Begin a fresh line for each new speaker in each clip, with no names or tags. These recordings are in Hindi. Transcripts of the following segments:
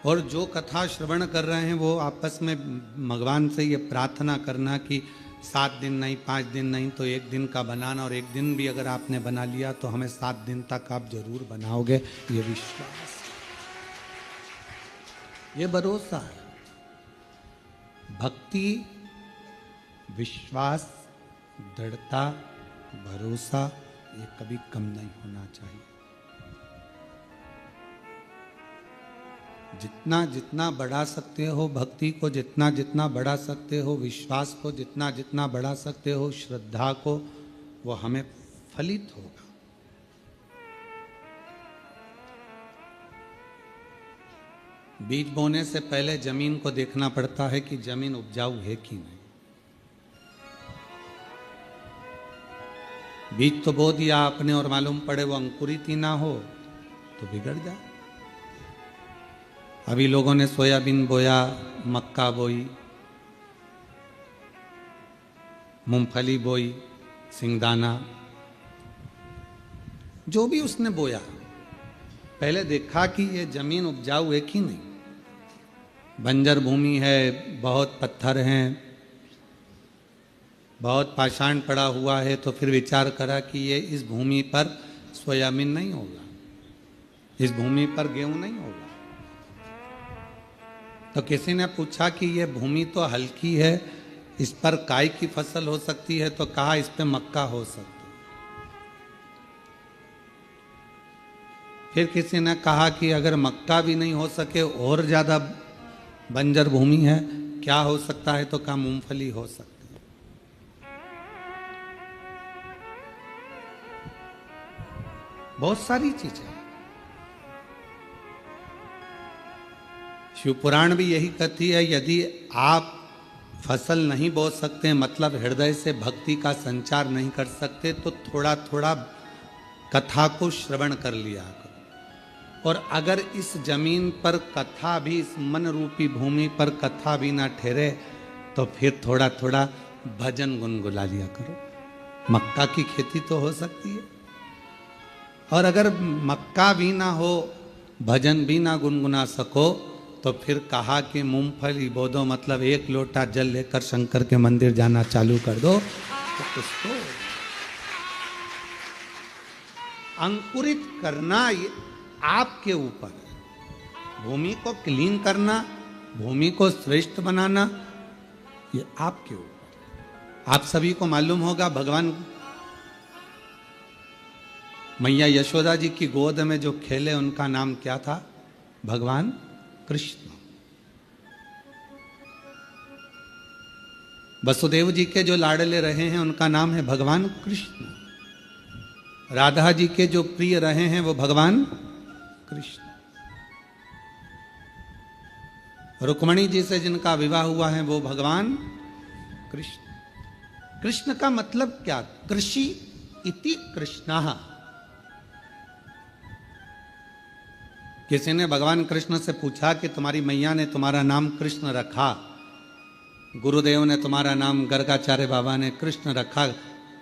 और जो कथा श्रवण कर रहे हैं वो आपस में भगवान से ये प्रार्थना करना कि 7 दिन नहीं, 5 दिन नहीं तो 1 दिन का बनाना, और 1 दिन भी अगर आपने बना लिया तो हमें 7 दिन तक आप जरूर बनाओगे। ये विश्वास, ये भरोसा है। भक्ति, विश्वास, दृढ़ता, भरोसा, ये कभी कम नहीं होना चाहिए। जितना जितना बढ़ा सकते हो भक्ति को, जितना जितना बढ़ा सकते हो विश्वास को, जितना जितना बढ़ा सकते हो श्रद्धा को, वो हमें फलित होगा। बीज बोने से पहले जमीन को देखना पड़ता है कि जमीन उपजाऊ है कि नहीं। बीज तो बो दिया आपने और मालूम पड़े वो अंकुरित ही ना हो तो बिगड़ जाए। अभी लोगों ने सोयाबीन बोया, मक्का बोई, मूंगफली बोई, सिंगदाना, जो भी उसने बोया, पहले देखा कि ये जमीन उपजाऊ है कि नहीं। बंजर भूमि है, बहुत पत्थर हैं, बहुत पाषाण पड़ा हुआ है, तो फिर विचार करा कि ये इस भूमि पर सोयाबीन नहीं होगा, इस भूमि पर गेहूं नहीं होगा। तो किसी ने पूछा कि ये भूमि तो हल्की है, इस पर काय की फसल हो सकती है, तो कहा इस पे मक्का हो सकती है। फिर किसी ने कहा कि अगर मक्का भी नहीं हो सके और ज्यादा बंजर भूमि है, क्या हो सकता है, तो कहा मूंगफली हो सकती है। बहुत सारी चीजें। शिव पुराण भी यही कहती है, यदि आप फसल नहीं बो सकते, मतलब हृदय से भक्ति का संचार नहीं कर सकते, तो थोड़ा थोड़ा कथा को श्रवण कर लिया करो। और अगर इस जमीन पर कथा भी, इस मन रूपी भूमि पर कथा भी ना ठहरे, तो फिर थोड़ा थोड़ा भजन गुनगुना लिया करो। मक्का की खेती तो हो सकती है, और अगर मक्का भी ना हो, भजन भी ना गुनगुना सको, तो फिर कहा कि मूंगफली बो दो, मतलब 1 लोटा जल लेकर शंकर के मंदिर जाना चालू कर दो, तो उसको अंकुरित करना ये आपके ऊपर है। भूमि को क्लीन करना, भूमि को श्रेष्ठ बनाना, ये आपके ऊपर। आप सभी को मालूम होगा, भगवान मैया यशोदा जी की गोद में जो खेले उनका नाम क्या था? भगवान कृष्ण। वसुदेव जी के जो लाडले रहे हैं उनका नाम है भगवान कृष्ण। राधा जी के जो प्रिय रहे हैं वो भगवान कृष्ण। रुक्मणी जी से जिनका विवाह हुआ है वो भगवान कृष्ण। कृष्ण का मतलब क्या? कृषि इति कृष्णः। किसी ने भगवान कृष्ण से पूछा कि तुम्हारी मैया ने तुम्हारा नाम कृष्ण रखा, गुरुदेव ने तुम्हारा नाम गर्गाचार्य बाबा ने कृष्ण रखा,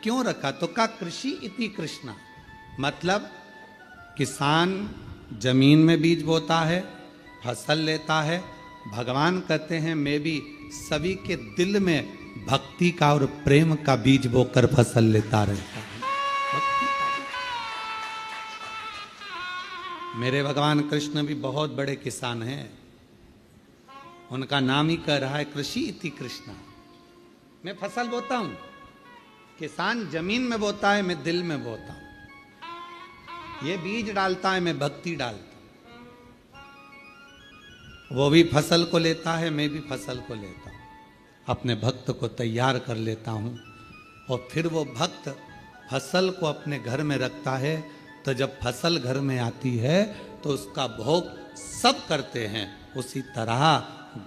क्यों रखा? तो कहा कृषि इति कृष्ण, मतलब किसान जमीन में बीज बोता है, फसल लेता है। भगवान कहते हैं मैं भी सभी के दिल में भक्ति का और प्रेम का बीज बोकर फसल लेता रहता हूं। मेरे भगवान कृष्ण भी बहुत बड़े किसान हैं, उनका नाम ही कह रहा है कृषि इति कृष्ण। मैं फसल बोता हूं, किसान जमीन में बोता है, मैं दिल में बोता हूं। ये बीज डालता है, मैं भक्ति डालता हूं। वो भी फसल को लेता है, मैं भी फसल को लेता हूं, अपने भक्त को तैयार कर लेता हूं, और फिर वो भक्त फसल को अपने घर में रखता है। तो जब फसल घर में आती है तो उसका भोग सब करते हैं। उसी तरह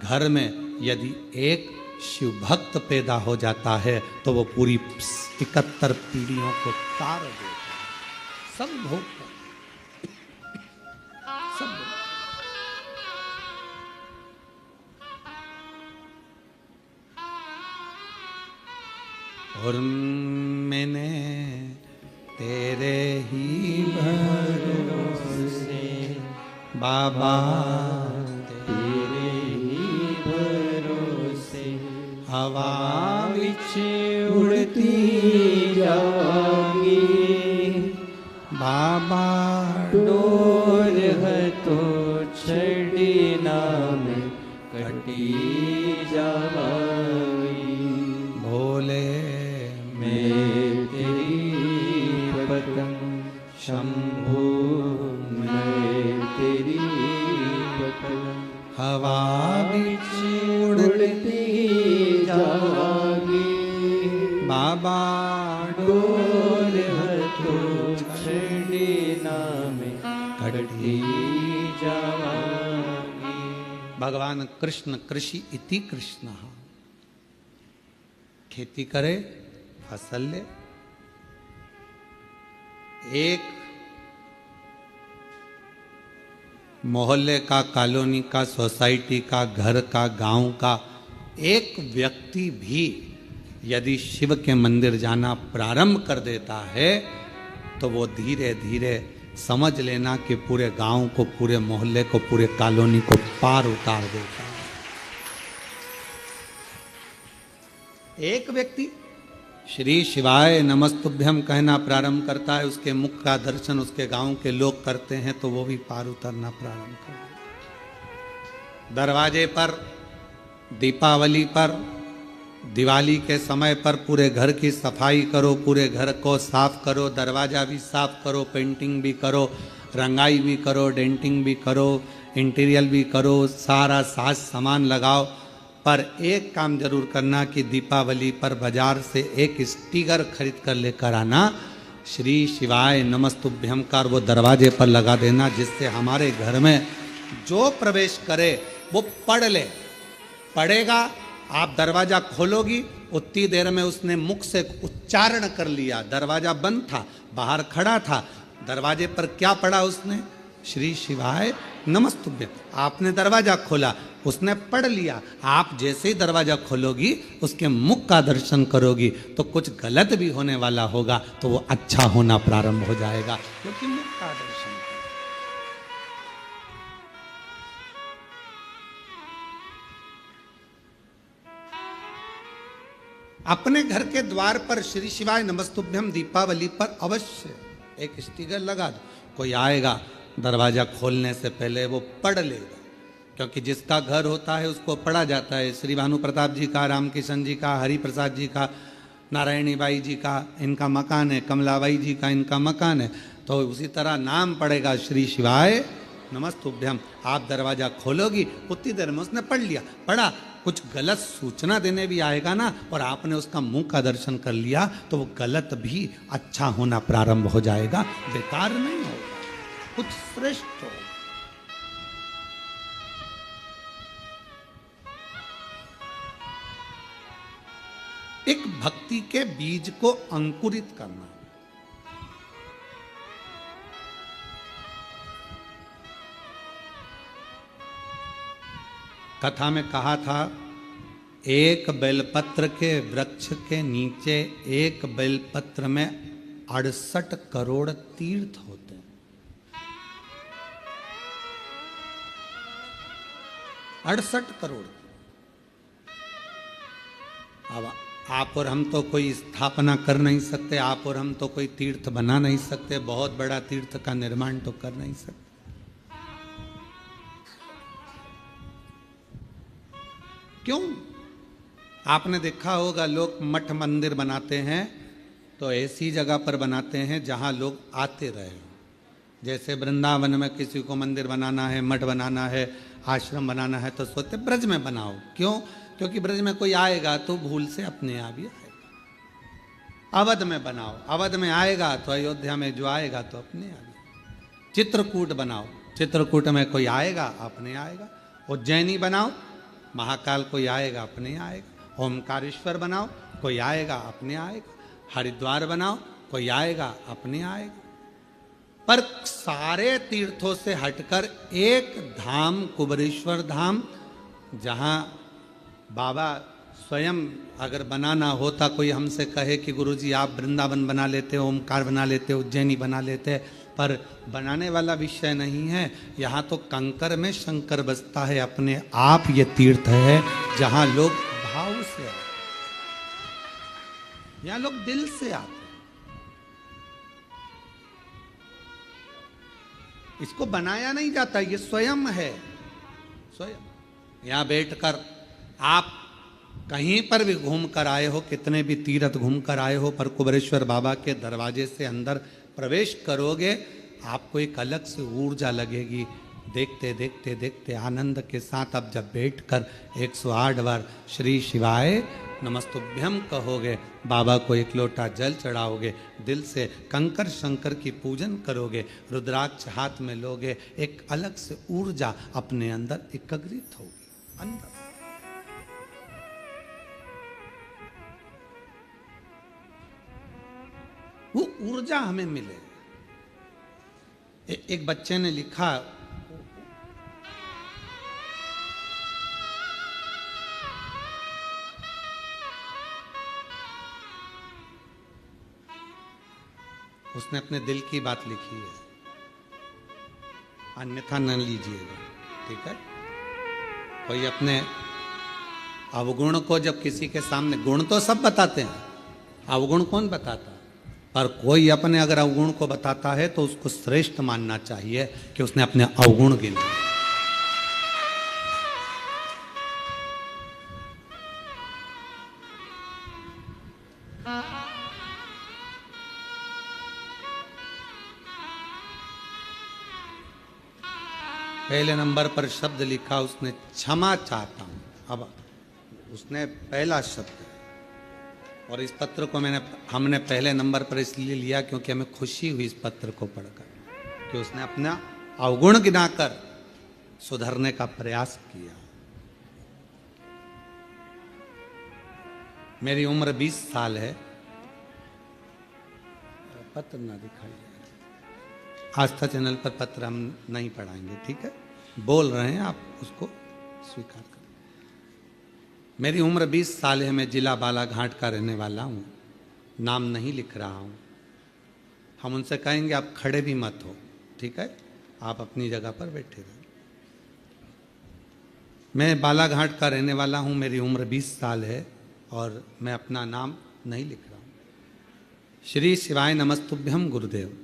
घर में यदि एक शिव भक्त पैदा हो जाता है तो वो पूरी 71 पीढ़ियों को तार देता है। सब भोग सब भोग। और मैंने तेरे ही भरोसे बाबा बाबा
डोर तो छड़ी नाम कटी जावाई।
भोले
मैं तेरी पतंग शंभू, मैं तेरी पतंग
हवा
बिच उड़ती जावागी।
बाबा
डोर तो छड़ी नाम कटी जावागी।
भगवान कृष्ण कृषि इति कृष्ण। खेती करे, फसल ले। एक मोहल्ले का, कॉलोनी का, सोसाइटी का, घर का, गांव का एक व्यक्ति भी यदि शिव के मंदिर जाना प्रारंभ कर देता है तो वो धीरे धीरे समझ लेना कि पूरे गांव को, पूरे मोहल्ले को, पूरे कॉलोनी को पार उतार देता है। एक व्यक्ति श्री शिवाय नमस्तुभ्यम कहना प्रारंभ करता है, उसके मुख का दर्शन उसके गांव के लोग करते हैं तो वो भी पार उतरना प्रारंभ कर देता। दरवाजे पर, दीपावली पर, दिवाली के समय पर पूरे घर की सफाई करो, पूरे घर को साफ करो, दरवाजा भी साफ करो, पेंटिंग भी करो, रंगाई भी करो, डेंटिंग भी करो, इंटीरियर भी करो, सारा साज सामान लगाओ। पर एक काम जरूर करना कि दीपावली पर बाजार से एक स्टिकर खरीद कर लेकर आना, श्री शिवाय नमस्तुभ्यम का, वो दरवाजे पर लगा देना, जिससे हमारे घर में जो प्रवेश करे वो पढ़ ले। पढ़ेगा, आप दरवाजा खोलोगी, उतनी देर में उसने मुख से उच्चारण कर लिया। दरवाजा बंद था, बाहर खड़ा था, दरवाजे पर क्या पढ़ा उसने? श्री शिवाय नमस्तुभ्यम। आपने दरवाजा खोला, उसने पढ़ लिया। आप जैसे ही दरवाजा खोलोगी, उसके मुख का दर्शन करोगी तो कुछ गलत भी होने वाला होगा तो वो अच्छा होना प्रारंभ हो जाएगा, क्योंकि मुख का दर्शन। अपने घर के द्वार पर श्री शिवाय नमस्तुभ्यम दीपावली पर अवश्य एक स्टिकर लगा दो। कोई आएगा, दरवाजा खोलने से पहले वो पढ़ लेगा, क्योंकि जिसका घर होता है उसको पढ़ा जाता है। श्री भानु प्रताप जी का, रामकिशन जी का, हरि प्रसाद जी का, नारायणी बाई जी का इनका मकान है, कमलाबाई जी का इनका मकान है, तो उसी तरह नाम पड़ेगा श्री शिवाय नमस्तुभ्यम। आप दरवाजा खोलोगी, उतनी देर में उसने पढ़ लिया। पढ़ा, कुछ गलत सूचना देने भी आएगा ना, और आपने उसका मुंह का दर्शन कर लिया तो वो गलत भी अच्छा होना प्रारंभ हो जाएगा, बेकार नहीं होगा, कुछ श्रेष्ठ हो। एक भक्ति के बीज को अंकुरित करना। कथा में कहा था, एक बेलपत्र के वृक्ष के नीचे एक बेलपत्र में 68 करोड़ तीर्थ होते हैं। 68 करोड़। अब आप और हम तो कोई स्थापना कर नहीं सकते, आप और हम तो कोई तीर्थ बना नहीं सकते, बहुत बड़ा तीर्थ का निर्माण तो कर नहीं सकते। क्यों? आपने देखा होगा, लोग मठ मंदिर बनाते हैं तो ऐसी जगह पर बनाते हैं जहां लोग आते रहे। जैसे वृंदावन में किसी को मंदिर बनाना है, मठ बनाना है, आश्रम बनाना है, तो सोचते ब्रज में बनाओ। क्यों? क्योंकि ब्रज में कोई आएगा तो भूल से अपने आप ही आएगा। अवध में बनाओ, अवध में आएगा तो अयोध्या में जो आएगा तो अपने आप ही। चित्रकूट बनाओ, चित्रकूट में कोई आएगा अपने आएगा। उज्जैनी बनाओ, महाकाल कोई आएगा अपने आएगा। ओमकारेश्वर बनाओ, कोई आएगा अपने आएगा। हरिद्वार बनाओ, कोई आएगा अपने आएगा। पर सारे तीर्थों से हटकर एक धाम, कुबेरेश्वर धाम, जहाँ बाबा स्वयं अगर बनाना होता, कोई हमसे कहे कि गुरुजी आप वृंदावन बना लेते, ओमकार बना लेते, उज्जैनी बना लेते, पर बनाने वाला विषय नहीं है। यहाँ तो कंकर में शंकर बसता है अपने आप। ये तीर्थ है जहाँ लोग भाव से आते, यहाँ लोग दिल से आते। इसको बनाया नहीं जाता, ये स्वयं है, स्वयं। यहां बैठकर आप कहीं पर भी घूम कर आए हो, कितने भी तीर्थ घूम कर आए हो, पर कुबेरेश्वर बाबा के दरवाजे से अंदर प्रवेश करोगे, आपको एक अलग से ऊर्जा लगेगी। देखते देखते देखते आनंद के साथ अब जब बैठकर 108 बार श्री शिवाय नमस्तुभ्यम कहोगे, बाबा को एक लोटा जल चढ़ाओगे, दिल से कंकर शंकर की पूजन करोगे, रुद्राक्ष हाथ में लोगे, एक अलग से ऊर्जा अपने अंदर एकत्रित होगी अंदर। वो ऊर्जा हमें मिले। एक बच्चे ने लिखा, उसने अपने दिल की बात लिखी है, अन्यथा न लीजिएगा, ठीक है। कोई अपने अवगुण को जब किसी के सामने, गुण तो सब बताते हैं, अवगुण कौन बताता है, पर कोई अपने अगर अवगुण को बताता है तो उसको श्रेष्ठ मानना चाहिए कि उसने अपने अवगुण गिने। पहले नंबर पर शब्द लिखा उसने, क्षमा चाहता हूं। अब उसने पहला शब्द, और इस पत्र को हमने पहले नंबर पर इसलिए लिया क्योंकि हमें खुशी हुई इस पत्र को पढ़कर कि उसने अपना अवगुण गिनाकर सुधरने का प्रयास किया। मेरी उम्र 20 साल है। पत्र ना दिखाइए, आस्था चैनल पर पत्र हम नहीं पढ़ाएंगे, ठीक है। बोल रहे हैं, आप उसको स्वीकार करें। मेरी उम्र 20 साल है। मैं जिला बालाघाट का रहने वाला हूँ। नाम नहीं लिख रहा हूँ। हम उनसे कहेंगे आप खड़े भी मत हो, ठीक है, आप अपनी जगह पर बैठे रहो। मैं बालाघाट का रहने वाला हूँ। मेरी उम्र 20 साल है और मैं अपना नाम नहीं लिख रहा हूँ। श्री शिवाय नमस्तुभ्यम गुरुदेव।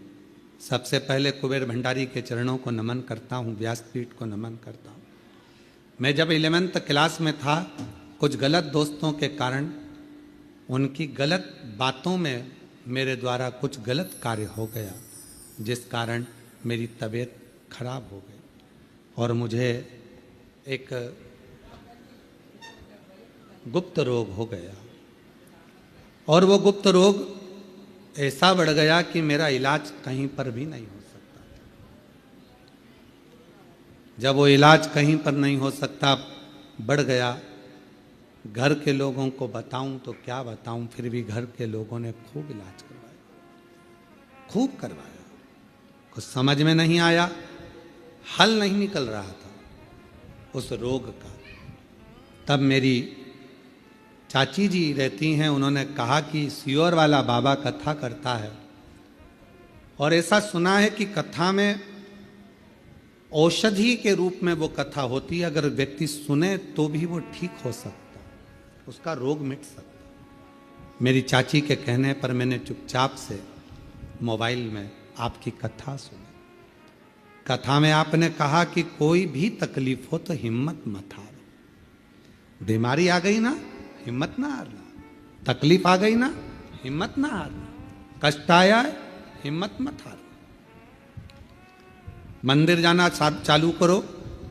सबसे पहले कुबेर भंडारी के चरणों को नमन करता हूँ, व्यासपीठ को नमन करता हूँ। मैं जब 11th क्लास में था, कुछ गलत दोस्तों के कारण, उनकी गलत बातों में मेरे द्वारा कुछ गलत कार्य हो गया, जिस कारण मेरी तबीयत खराब हो गई और मुझे एक गुप्त रोग हो गया। और वो गुप्त रोग ऐसा बढ़ गया कि मेरा इलाज कहीं पर भी नहीं हो सकता। जब वो इलाज कहीं पर नहीं हो सकता, बढ़ गया, घर के लोगों को बताऊं तो क्या बताऊं, फिर भी घर के लोगों ने खूब इलाज करवाया, खूब करवाया। कुछ समझ में नहीं आया, हल नहीं निकल रहा था उस रोग का। तब मेरी चाची जी रहती हैं, उन्होंने कहा कि सियोर वाला बाबा कथा करता है, और ऐसा सुना है कि कथा में औषधि के रूप में वो कथा होती है। अगर व्यक्ति सुने तो भी वो ठीक हो सकता, उसका रोग मिट सकता। मेरी चाची के कहने पर मैंने चुपचाप से मोबाइल में आपकी कथा सुनी। कथा में आपने कहा कि कोई भी तकलीफ हो तो हिम्मत मत हारो। बीमारी आ गई ना, हिम्मत ना हारना। तकलीफ आ गई ना, हिम्मत ना हारना। कष्ट आया है, हिम्मत मत हारना। मंदिर जाना चालू करो।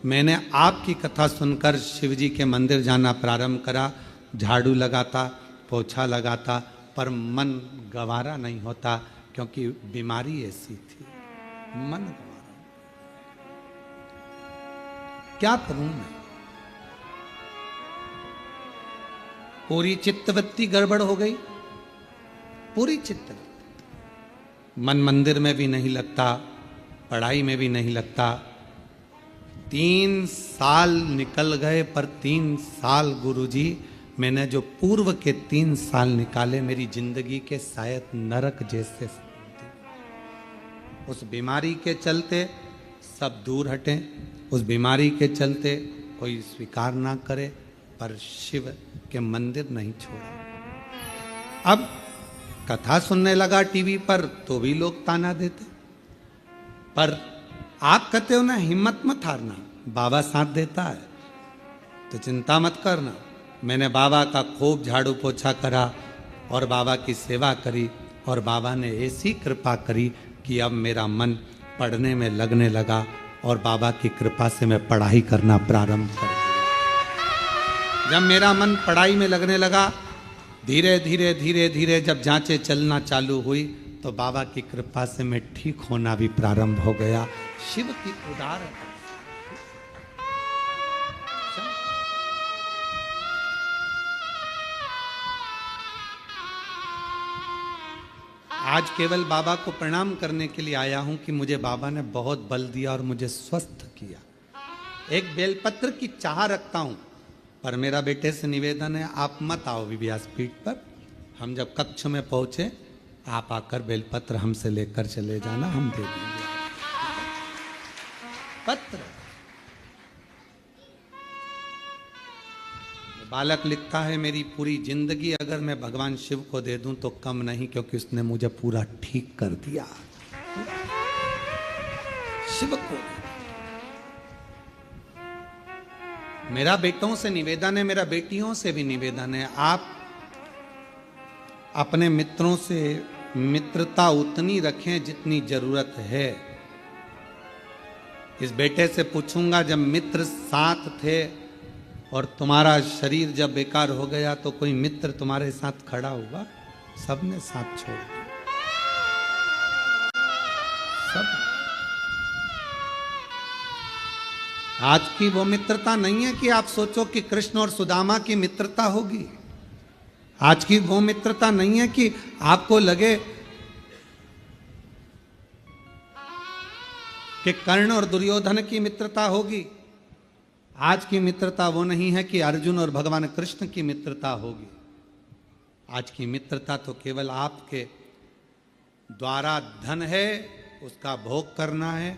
मैंने आपकी कथा सुनकर शिव जी के मंदिर जाना प्रारंभ करा। झाड़ू लगाता, पोछा लगाता, पर मन गंवारा नहीं होता, क्योंकि बीमारी ऐसी थी, मन गंवारा। क्या करूं मैं? पूरी चित्तवृत्ति गड़बड़ हो गई, पूरी चित्तवृत्ति। मन मंदिर में भी नहीं लगता, पढ़ाई में भी नहीं लगता। 3 साल निकल गए, पर 3 साल गुरुजी, मैंने जो पूर्व के 3 साल निकाले, मेरी जिंदगी के शायद नरक जैसे। उस बीमारी के चलते सब दूर हटें, उस बीमारी के चलते कोई स्वीकार ना करे, पर शिव के मंदिर नहीं छोड़ा। अब कथा सुनने लगा टीवी पर तो भी लोग ताना देते, पर आप कहते हो ना हिम्मत मत हारना, बाबा साथ देता है तो चिंता मत करना। मैंने बाबा का खूब झाड़ू पोछा करा और बाबा की सेवा करी और बाबा ने ऐसी कृपा करी कि अब मेरा मन पढ़ने में लगने लगा और बाबा की कृपा से मैं पढ़ाई करना प्रारंभ कर दिया। जब मेरा मन पढ़ाई में लगने लगा, धीरे धीरे धीरे धीरे जब जांचें चलना चालू हुई तो बाबा की कृपा से मैं ठीक होना भी प्रारंभ हो गया। शिव की उदार आज केवल बाबा को प्रणाम करने के लिए आया हूं कि मुझे बाबा ने बहुत बल दिया और मुझे स्वस्थ किया। एक बेलपत्र की चाह रखता हूं, पर मेरा बेटे से निवेदन है आप मत आओ व्यासपीठ पर। हम जब कक्ष में पहुंचे आप आकर बेलपत्र हमसे लेकर चले जाना, हम दे देंगे पत्र। बालक लिखता है मेरी पूरी जिंदगी अगर मैं भगवान शिव को दे दूं तो कम नहीं, क्योंकि उसने मुझे पूरा ठीक कर दिया। शिव को मेरा बेटों से निवेदन है, मेरा बेटियों से भी निवेदन है, आप अपने मित्रों से मित्रता उतनी रखें जितनी जरूरत है। इस बेटे से पूछूंगा जब मित्र साथ थे और तुम्हारा शरीर जब बेकार हो गया तो कोई मित्र तुम्हारे साथ खड़ा हुआ? सबने साथ छोड़ दिया, सब। आज की वो मित्रता नहीं है कि आप सोचो कि कृष्ण और सुदामा की मित्रता होगी। आज की वो मित्रता नहीं है कि आपको लगे कि कर्ण और दुर्योधन की मित्रता होगी। आज की मित्रता वो नहीं है कि अर्जुन और भगवान कृष्ण की मित्रता होगी। आज की मित्रता तो केवल आपके द्वारा धन है, उसका भोग करना है,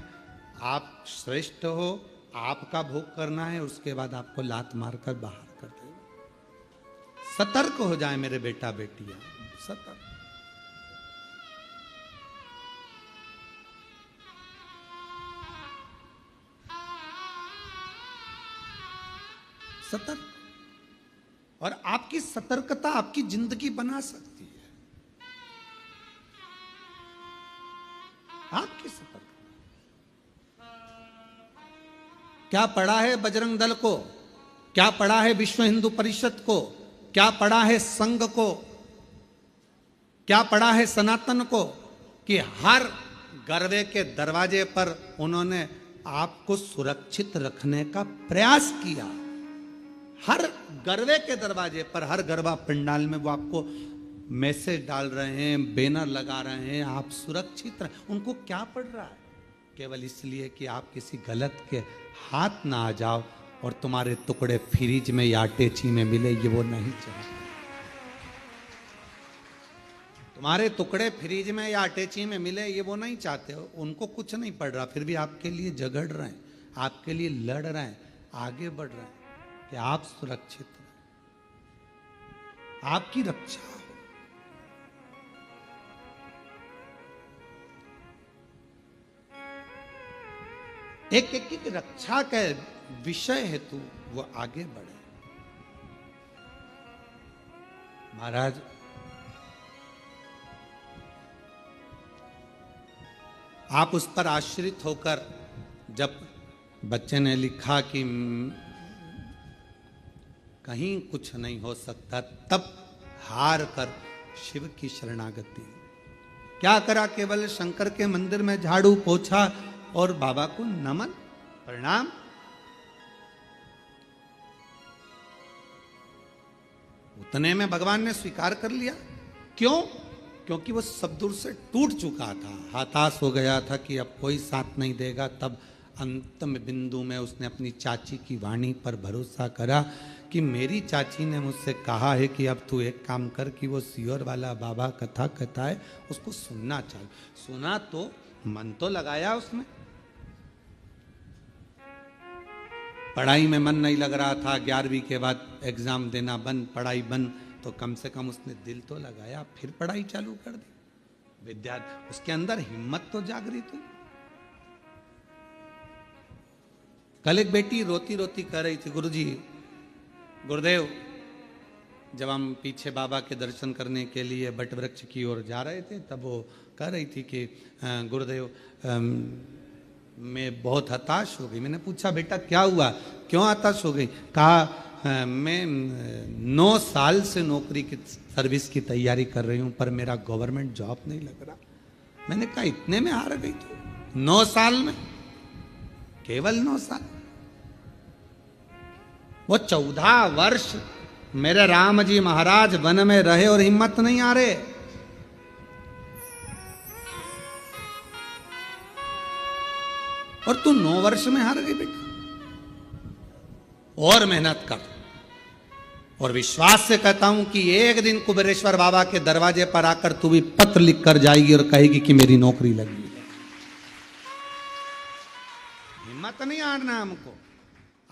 आप श्रेष्ठ हो, आपका भोग करना है, उसके बाद आपको लात मारकर बाहर कर देगा। सतर्क हो जाए मेरे बेटा बेटियां, सतर्क। सतर्क। और आपकी सतर्कता आपकी जिंदगी बना सकती है। आपकी सतर्कता क्या पड़ा है बजरंग दल को, क्या पड़ा है विश्व हिंदू परिषद को, क्या पड़ा है संघ को, क्या पड़ा है सनातन को, कि हर गरवे के दरवाजे पर उन्होंने आपको सुरक्षित रखने का प्रयास किया। हर गरवे के दरवाजे पर, हर गरबा पंडाल में वो आपको मैसेज डाल रहे हैं, बैनर लगा रहे हैं, आप सुरक्षित रहे। उनको क्या पड़ रहा है? केवल इसलिए कि आप किसी गलत के हाथ ना आ जाओ और तुम्हारे टुकड़े फ्रिज में या अटैची में मिले, ये वो नहीं चाहते। तुम्हारे टुकड़े फ्रिज में या अटैची में मिले, ये वो नहीं चाहते हो। उनको कुछ नहीं पड़ रहा, फिर भी आपके लिए झगड़ रहे हैं, आपके लिए लड़ रहे हैं, आगे बढ़ रहे हैं कि आप सुरक्षित रहें, आपकी रक्षा हो। एक एक की रक्षा का विषय हेतु वो आगे बढ़े। महाराज, आप उस पर आश्रित होकर, जब बच्चे ने लिखा कि कहीं कुछ नहीं हो सकता, तब हार कर शिव की शरणागति। क्या करा? केवल शंकर के मंदिर में झाड़ू पोछा और बाबा को नमन प्रणाम। उतने में भगवान ने स्वीकार कर लिया। क्यों? क्योंकि वो सब दूर से टूट चुका था, हताश हो गया था कि अब कोई साथ नहीं देगा। तब अंतिम बिंदु में उसने अपनी चाची की वाणी पर भरोसा करा कि मेरी चाची ने मुझसे कहा है कि अब तू एक काम कर कि वो सियोर वाला बाबा कथा कहता है उसको सुनना चाहिए। सुना तो मन तो लगाया उसने। पढ़ाई में मन नहीं लग रहा था, 11वीं के बाद एग्जाम देना बंद, पढ़ाई बंद, तो कम से कम उसने दिल तो लगाया, फिर पढ़ाई चालू कर दी। विद्यार्थी, उसके अंदर हिम्मत तो जागृत हुई। कल एक बेटी रोती रोती कह रही थी, गुरुजी, गुरुदेव, जब हम पीछे बाबा के दर्शन करने के लिए बट वृक्ष की ओर जा रहे थे, तब वो कह रही थी कि गुरुदेव, मैं बहुत हताश हो गई। मैंने पूछा, बेटा क्या हुआ, क्यों हताश हो गई? कहा, मैं 9 साल से नौकरी की सर्विस की तैयारी कर रही हूं, पर मेरा गवर्नमेंट जॉब नहीं लग रहा। मैंने कहा, इतने में हार गई तू? 9 साल में? केवल 9 साल? वो 14 वर्ष मेरे राम जी महाराज वन में रहे और हिम्मत नहीं आ रहे। और तू 9 वर्ष में हार गई बेटा। और मेहनत कर, और विश्वास से कहता हूं कि एक दिन कुबेरेश्वर बाबा के दरवाजे पर आकर तू भी पत्र लिख कर जाएगी और कहेगी कि मेरी नौकरी लगी है। हिम्मत नहीं हारना हमको।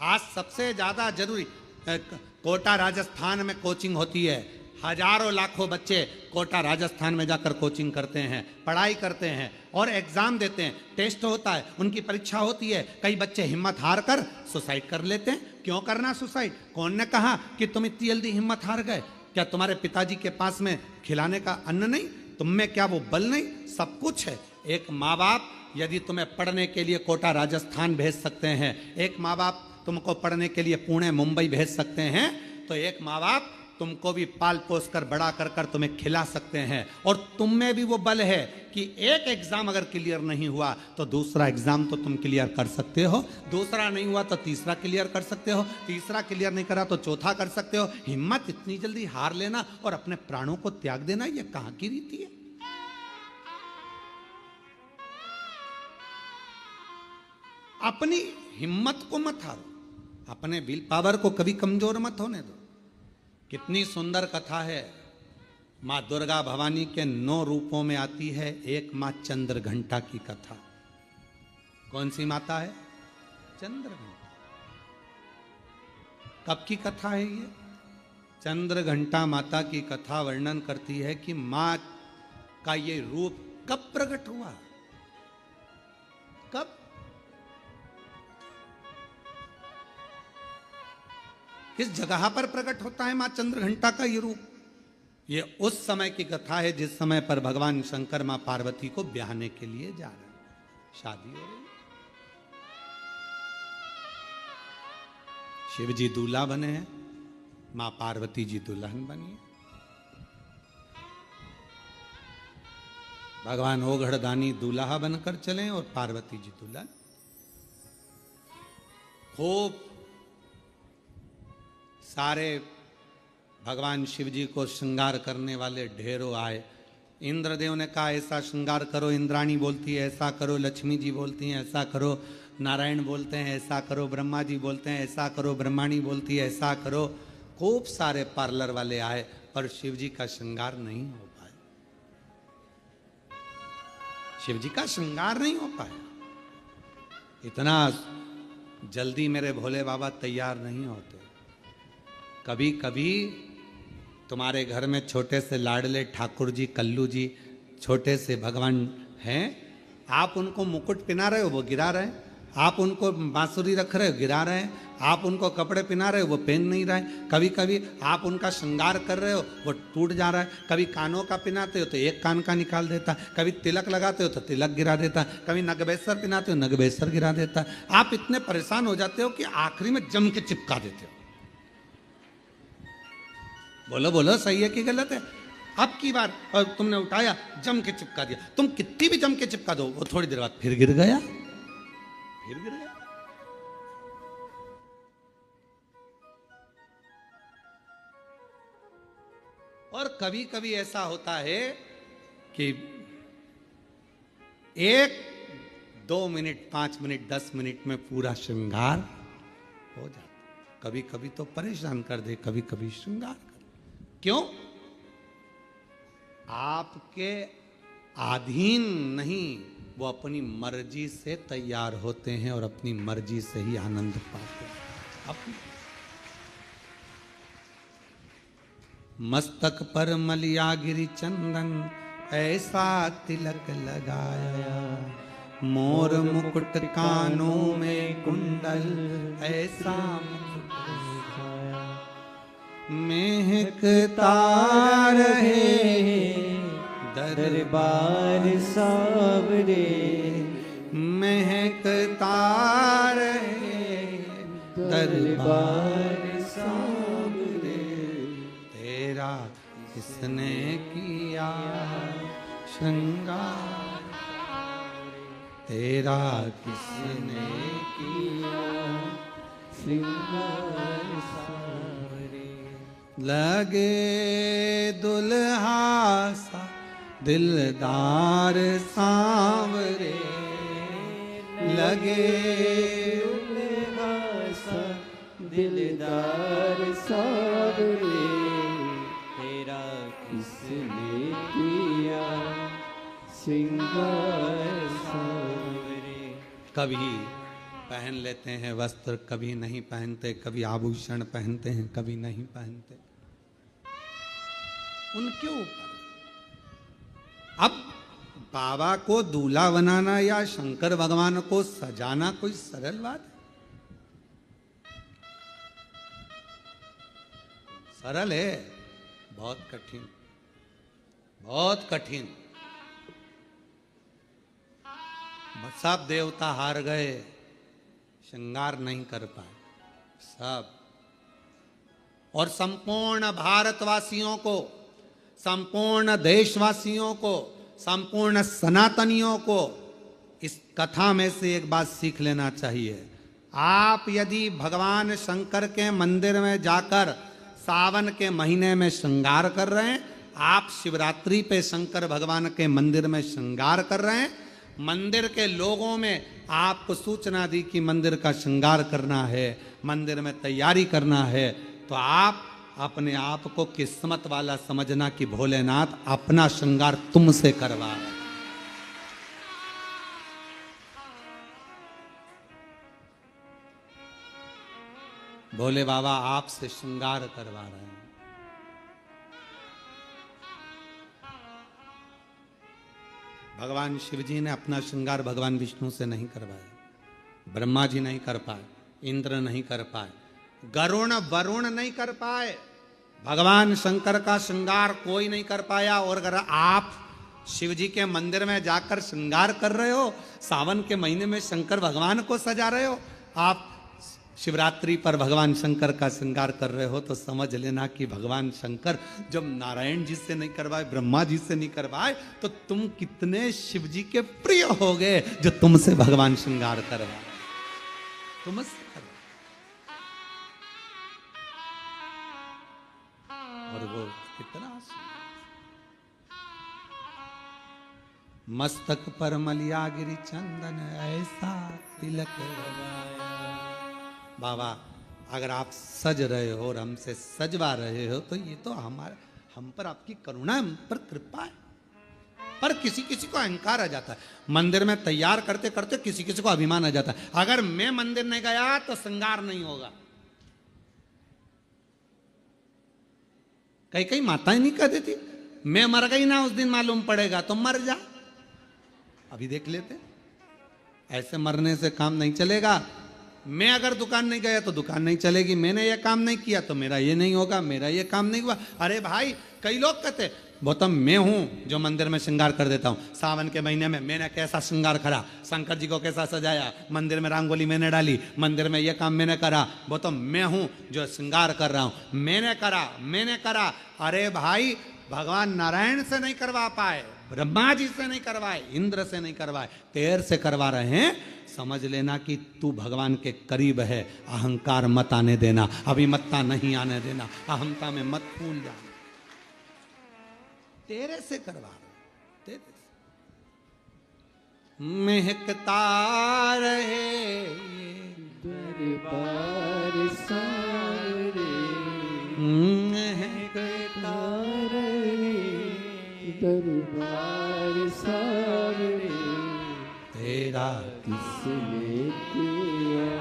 आज सबसे ज्यादा जरूरी, कोटा राजस्थान में कोचिंग होती है, हजारों लाखों बच्चे कोटा राजस्थान में जाकर कोचिंग करते हैं, पढ़ाई करते हैं और एग्जाम देते हैं, टेस्ट होता है, उनकी परीक्षा होती है। कई बच्चे हिम्मत हार कर सुसाइड कर लेते हैं। क्यों करना सुसाइड? कौन ने कहा कि तुम इतनी जल्दी हिम्मत हार गए? क्या तुम्हारे पिताजी के पास में खिलाने का अन्न नहीं? तुम में क्या वो बल नहीं? सब कुछ है। एक माँ बाप यदि तुम्हें पढ़ने के लिए कोटा राजस्थान भेज सकते हैं, एक माँ बाप तुमको पढ़ने के लिए पुणे मुंबई भेज सकते हैं, तो एक माँ बाप तुमको भी पाल पोस कर बड़ा कर कर तुम्हें खिला सकते हैं। और तुम में भी वो बल है कि एक एग्जाम अगर क्लियर नहीं हुआ तो दूसरा एग्जाम तो तुम क्लियर कर सकते हो, दूसरा नहीं हुआ तो तीसरा क्लियर कर सकते हो, तीसरा क्लियर नहीं करा तो चौथा कर सकते हो। हिम्मत इतनी जल्दी हार लेना और अपने प्राणों को त्याग देना, यह कहां की रीति है? अपनी हिम्मत को मत हारो, अपने विल पावर को कभी कमजोर मत होने दो। कितनी सुंदर कथा है। मां दुर्गा भवानी के 9 रूपों में आती है। एक मां चंद्रघंटा की कथा। कौन सी माता है? चंद्रघंटा। कब की कथा है ये? चंद्रघंटा माता की कथा वर्णन करती है कि मां का ये रूप कब प्रकट हुआ। कब? किस जगह पर प्रकट होता है मां चंद्रघंटा का ये रूप? ये उस समय की कथा है जिस समय पर भगवान शंकर मां पार्वती को ब्याहने के लिए जा रहे हैं, शादी हो रही। शिव जी दूल्हा बने हैं, मां पार्वती जी दुल्हन बनी है। भगवान ओघड़दानी दूल्हा बनकर चले और पार्वती जी दुल्हन। खूब सारे भगवान शिव जी को श्रृंगार करने वाले ढेरों आए। इंद्रदेव ने कहा ऐसा श्रृंगार करो, इंद्राणी बोलती है ऐसा करो, लक्ष्मी जी बोलती हैं ऐसा करो, नारायण बोलते हैं ऐसा करो, ब्रह्मा जी बोलते हैं ऐसा करो, ब्रह्माणी बोलती है ऐसा करो। खूब सारे पार्लर वाले आए पर शिव जी का श्रृंगार नहीं हो पाया। शिव जी का श्रृंगार नहीं हो पाया। इतना जल्दी मेरे भोले बाबा तैयार नहीं होते। कभी कभी तुम्हारे घर में छोटे से लाडले ठाकुर जी, कल्लू जी, छोटे से भगवान हैं, आप उनको मुकुट पहना रहे हो वो गिरा रहे हैं, आप उनको बांसुरी रख रहे हो गिरा रहे हैं, आप उनको कपड़े पहना रहे हो वो पहन नहीं रहे। कभी कभी आप उनका श्रृंगार कर रहे हो वो टूट जा रहा है। कभी कानों का पहनाते हो तो एक कान का निकाल देता, कभी तिलक लगाते हो तो तिलक गिरा देता, कभी नगबेसर पहनाते हो नगबेसर गिरा देता। आप इतने परेशान हो जाते हो कि आखिरी में जम के चिपका देते हो। बोलो बोलो, सही है कि गलत है? अब की बार और तुमने उठाया जम के चिपका दिया। तुम कितनी भी जम के चिपका दो वो थोड़ी देर बाद फिर गिर गया, फिर गिर गया। और कभी कभी ऐसा होता है कि 1, 2 मिनट, 5 मिनट, 10 मिनट में पूरा श्रृंगार हो जाता। कभी कभी तो परेशान कर दे, कभी कभी श्रृंगार कर। क्यों? आपके अधीन नहीं, वो अपनी मर्जी से तैयार होते हैं और अपनी मर्जी से ही आनंद पाते हैं। अपनी मस्तक पर मलिया गिरी चंदन, ऐसा तिलक लगाया मोर मुकुट कानों में कुंडल ऐसा मुकुट
छाया
महकता रहे
दरबार सावरे
महकता रहे दरबार सावरे तेरा किसने किया श्रृंगार तेरा किसने
किया श्रृंगार सावरे
लगे दुल्हा सा दिलदार सांवरे लगे
दुल्हा सा दिलदार सावरे तेरा किसने किया श्रृंगार सावरे।
कभी पहन लेते हैं वस्त्र, कभी नहीं पहनते, कभी आभूषण पहनते हैं, कभी नहीं पहनते। उनके ऊपर। अब बाबा को दूल्हा बनाना या शंकर भगवान को सजाना कोई सरल बात है? सरल है? बहुत कठिन, बहुत कठिन। सब देवता हार गए, श्रृंगार नहीं कर पाए सब। और संपूर्ण भारतवासियों को, संपूर्ण देशवासियों को, संपूर्ण सनातनियों को इस कथा में से एक बात सीख लेना चाहिए। आप यदि भगवान शंकर के मंदिर में जाकर सावन के महीने में श्रृंगार कर रहे हैं, आप शिवरात्रि पे शंकर भगवान के मंदिर में श्रृंगार कर रहे हैं, मंदिर के लोगों में आपको सूचना दी कि मंदिर का श्रृंगार करना है, मंदिर में तैयारी करना है, तो आप अपने आप को किस्मत वाला समझना कि भोलेनाथ अपना श्रृंगार तुमसे करवा रहे हैं। भोले बाबा आपसे श्रृंगार करवा रहे हैं। भगवान शिव जी ने अपना श्रृंगार भगवान विष्णु से नहीं करवाया, ब्रह्मा जी नहीं कर पाए, इंद्र नहीं कर पाए, गरुण वरुण नहीं कर पाए, भगवान शंकर का श्रृंगार कोई नहीं कर पाया। और अगर आप शिव जी के मंदिर में जाकर श्रृंगार कर रहे हो, सावन के महीने में शंकर भगवान को सजा रहे हो, आप शिवरात्रि पर भगवान शंकर का श्रृंगार कर रहे हो, तो समझ लेना कि भगवान शंकर जब नारायण जी से नहीं करवाए, ब्रह्मा जी से नहीं करवाए, तो तुम कितने शिव जी के प्रिय हो गए जो तुमसे भगवान श्रृंगार करवाए, तुमसे करवाए। और वो कितना मस्तक पर मलिया गिरी चंदन ऐसा तिलक लगाया। बाबा अगर आप सज रहे हो और हमसे सजवा रहे हो, तो ये तो हम पर आपकी करुणा, हम पर कृपा है। पर किसी किसी को अहंकार आ जाता है, मंदिर में तैयार करते करते किसी किसी को अभिमान आ जाता है, अगर मैं मंदिर नहीं गया तो श्रृंगार नहीं होगा। कई कई माताएं नहीं कह देती, मैं मर गई ना उस दिन मालूम पड़ेगा, तो मर जा। अभी देख लेते, ऐसे मरने से काम नहीं चलेगा। मैं अगर दुकान नहीं गया तो दुकान नहीं चलेगी, मैंने ये काम नहीं किया तो मेरा ये नहीं होगा, मेरा ये काम नहीं हुआ। अरे भाई, कई लोग कहते गौतम मैं हूं जो मंदिर में श्रृंगार कर देता हूं, सावन के महीने में मैंने कैसा श्रृंगार करा, शंकर जी को कैसा सजाया, मंदिर में रंगोली मैंने डाली, मंदिर में ये काम मैंने करा, गौतम मैं हूं जो श्रृंगार कर रहा हूं, मैंने करा। अरे भाई, भगवान नारायण से नहीं करवा पाए, ब्रह्मा जी से नहीं करवाए, इंद्र से नहीं करवाए, तेर से करवा रहे हैं। समझ लेना कि तू भगवान के करीब है। अहंकार मत आने देना, अभिमत्ता नहीं आने देना, अहमता में मत फूल जाना। तेरे से करवा रहे, तेरे से। महकता रहे
दरबार सारे,
महकता
रहे दरबार सारे,
तेरा
किसने किया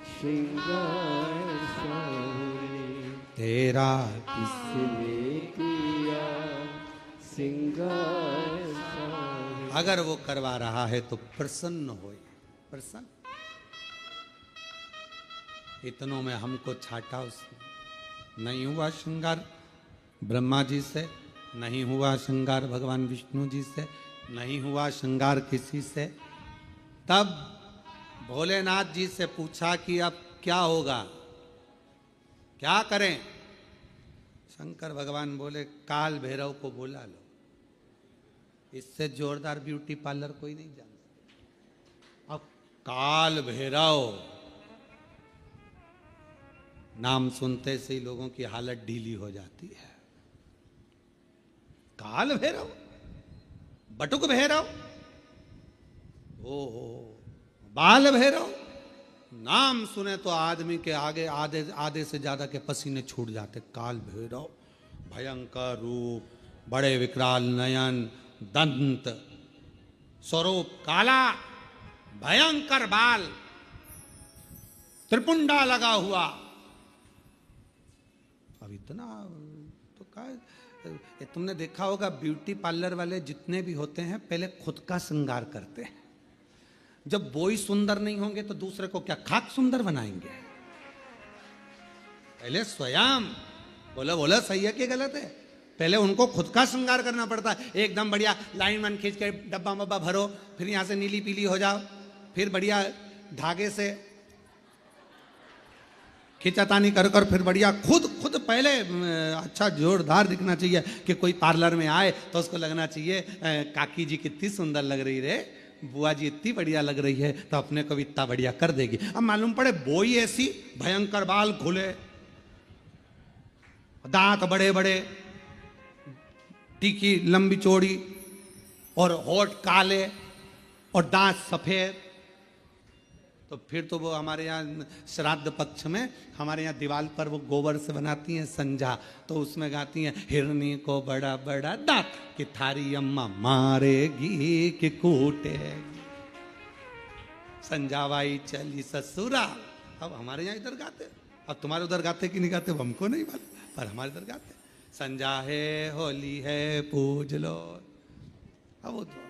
श्रृंगार सारे,
तेरा
किसने किया श्रृंगार सारे।
अगर वो करवा रहा है तो प्रसन्न हो, प्रसन्न। इतनों में हमको छाटा उसने। नहीं हुआ श्रृंगार ब्रह्मा जी से, नहीं हुआ श्रृंगार भगवान विष्णु जी से, नहीं हुआ श्रृंगार किसी से। तब भोलेनाथ जी से पूछा कि अब क्या होगा, क्या करें। शंकर भगवान बोले काल भैरव को बुला लो, इससे जोरदार ब्यूटी पार्लर कोई नहीं जानता। अब काल भैरव नाम सुनते से ही लोगों की हालत ढीली हो जाती है। काल भैरव, बटुक भैरव, ओहो बाल भैरव, नाम सुने तो आदमी के आगे आधे से ज्यादा के पसीने छूट जाते। काल भैरव, भयंकर रूप, बड़े विकराल नयन, दंत, स्वरूप काला, भयंकर बाल, त्रिपुंडा लगा हुआ। अब इतना तो क्या, तुमने देखा होगा ब्यूटी पार्लर वाले जितने भी होते हैं पहले खुद का श्रृंगार करते हैं। जब वो ही सुंदर नहीं होंगे तो दूसरे को क्या खाक सुंदर बनाएंगे। पहले स्वयं, बोला बोला सही है कि गलत है, पहले उनको खुद का श्रृंगार करना पड़ता है। एकदम बढ़िया लाइन वन खींच के डब्बा मब्बा भरो, फिर यहां से नीली पीली हो जाओ, फिर बढ़िया धागे से खिंचातानी कर कर फिर बढ़िया खुद पहले अच्छा जोरदार दिखना चाहिए कि कोई पार्लर में आए तो उसको लगना चाहिए काकी जी कितनी सुंदर लग रही रे, बुआ जी इतनी बढ़िया लग रही है, तो अपने को भी इतना बढ़िया कर देगी। अब मालूम पड़े बोई ऐसी, भयंकर बाल खुले, दांत बड़े बड़े, टीकी लंबी चौड़ी, और होठ काले और दांत सफेद। तो फिर तो वो हमारे यहाँ श्राद्ध पक्ष में हमारे यहाँ दीवार पर वो गोबर से बनाती हैं संजा, तो उसमें गाती हैं हिरनी को बड़ा बड़ा दांत कि थारी अम्मा मारेगी कि कूटेगी, संजावाई चली ससुरा। अब हमारे यहाँ इधर गाते, अब तुम्हारे उधर गाते कि नहीं गाते हमको नहीं मालूम, पर हमारे इधर गाते संजा है होली है पूज लो। अब वो तो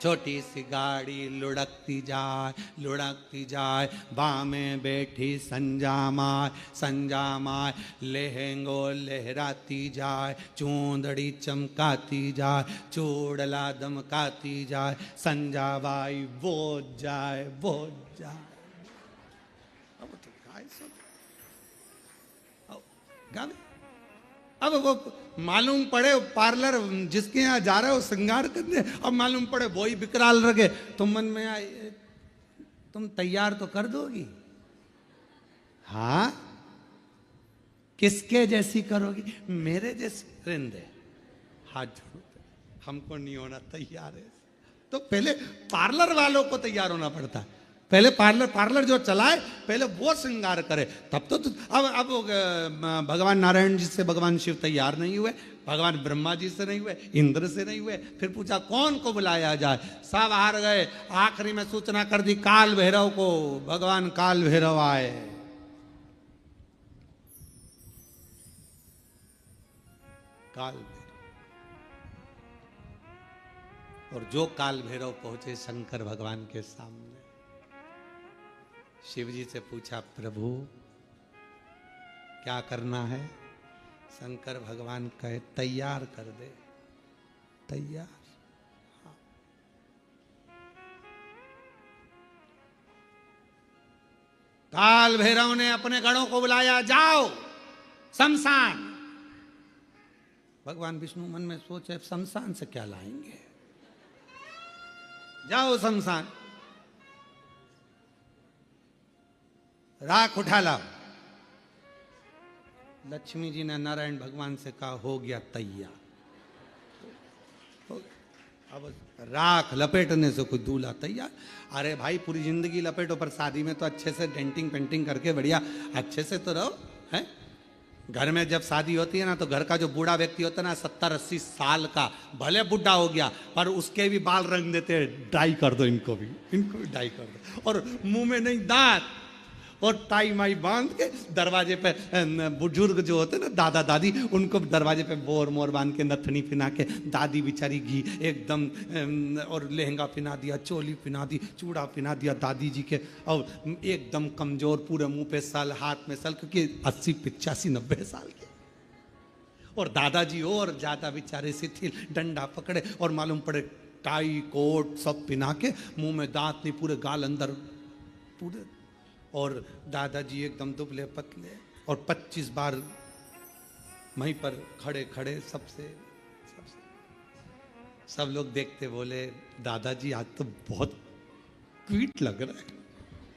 छोटी सी गाड़ी लुढ़कती जाए, बाँ में बैठी संजा माय लहंगो लहराती जाए, चूंदड़ी चमकाती जाए, चूड़ला दमकाती जाए, संजा बाई बोझ जाए। अब तो गाने, अब वो मालूम पड़े पार्लर जिसके यहाँ जा रहे हो श्रृंगार करने, अब मालूम पड़े वही विकराल रखे, तुम मन में आए तुम तैयार तो कर दोगी, हाँ किसके जैसी करोगी, मेरे जैसी रिंदे हाथ जोड़ते, हमको नहीं होना तैयार है। तो पहले पार्लर वालों को तैयार होना पड़ता है, पहले पार्लर जो चलाए पहले वो श्रृंगार करे, तब तो अब भगवान नारायण जी से भगवान शिव तैयार नहीं हुए, भगवान ब्रह्मा जी से नहीं हुए, इंद्र से नहीं हुए, फिर पूछा कौन को बुलाया जाए, सब हार गए। आखिरी में सूचना कर दी काल भैरव को, भगवान काल भैरव आए। काल भैरव, और जो काल भैरव पहुंचे शंकर भगवान के सामने, शिव जी से पूछा प्रभु क्या करना है, शंकर भगवान कहे तैयार कर दे, तैयार। हाँ। काल भैरव ने अपने गणों को बुलाया, जाओ शमशान। भगवान विष्णु मन में सोचे शमशान से क्या लाएंगे, जाओ शमशान, राख उठा लाओ। लक्ष्मी जी ने नारायण भगवान से कहा हो गया तैयार। अब राख लपेटने से कोई दूल्हा तैयार। अरे भाई पूरी जिंदगी लपेटो, पर शादी में तो अच्छे से डेंटिंग पेंटिंग करके बढ़िया अच्छे से तो रहो, हैं। घर में जब शादी होती है ना तो घर का जो बूढ़ा व्यक्ति होता है ना 70-80 साल का, भले बुढ़ा हो गया पर उसके भी बाल रंग देते हैं, डाई कर दो इनको भी डाई कर दो, और मुंह में नहीं दांत, और टाई माई बांध के दरवाजे पे बुजुर्ग जो होते ना दादा दादी, उनको दरवाजे पे बोर मोर बांध के नथनी पिना के, दादी बेचारी घी एकदम और लहंगा पिना दिया, चोली पिना दी, चूड़ा पिना दिया दादी जी के, और एकदम कमजोर, पूरे मुंह पे सल, हाथ में सल, क्योंकि 80 85 90 साल के, और दादाजी और ज्यादा बेचारे शिथिल, डंडा पकड़े और मालूम पड़े टाई कोट सब पिना के, मुंह में दांत नहीं, पूरे गाल अंदर पूरे, और दादाजी एकदम दुबले पतले, और 25 बार वहीं पर खड़े खड़े सबसे सब लोग देखते, बोले दादाजी आज तो बहुत क्यूट लग रहा है,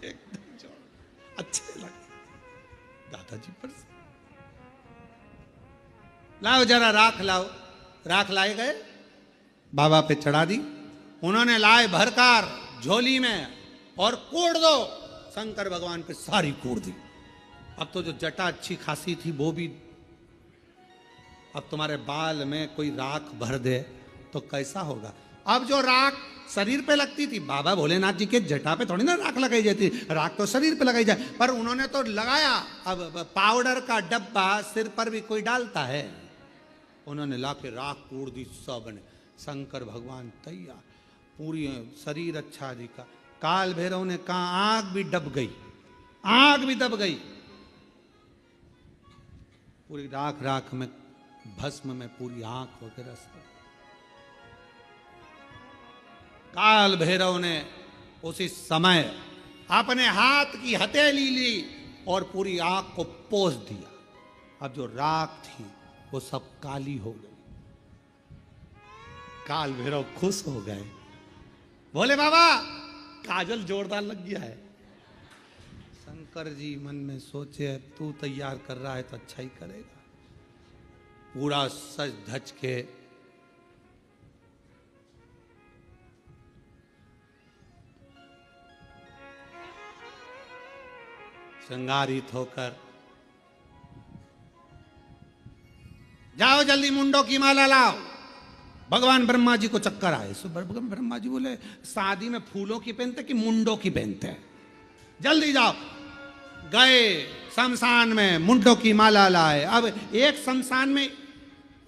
एकदम अच्छे लग दादाजी पर से। लाओ जरा राख लाओ, राख लाए गए, बाबा पे चढ़ा दी, उन्होंने लाए भरकर झोली में और कोड़ दो, शंकर भगवान पे सारी कोड़ दी। अब तो जो जटा अच्छी खासी थी वो भी, अब तुम्हारे बाल में कोई राख भर दे तो कैसा होगा। अब जो राख शरीर पे लगती थी, बाबा भोलेनाथ जी के जटा पे थोड़ी ना राख लगाई जाती, राख तो शरीर पे लगाई जाए, पर उन्होंने तो लगाया। अब पाउडर का डब्बा सिर पर भी कोई डालता है, उन्होंने लाके राख कोड़ दी सबने, शंकर भगवान तैयार, पूरी शरीर अच्छा दिखा। काल भैरव ने कहा आग भी दब गई, आग भी दब गई, पूरी राख राख में, भस्म में पूरी आंख वगैरह सब। काल भैरव ने उसी समय अपने हाथ की हथेली ली और पूरी आंख को पोंछ दिया। अब जो राख थी वो सब काली हो गई। काल भैरव खुश हो गए, बोले बाबा काजल जोरदार लग गया है। शंकर जी मन में सोचे तू तैयार कर रहा है तो अच्छा ही करेगा। पूरा सज धज के श्रृंगारित होकर, जाओ जल्दी मुंडों की माला लाओ। भगवान ब्रह्मा जी को चक्कर आए, सो भगवान ब्रह्मा जी बोले शादी में फूलों की पहनते कि मुंडों की पहनते हैं, जल्दी जाओ। गए शमशान में, मुंडों की माला लाए। अब एक शमशान में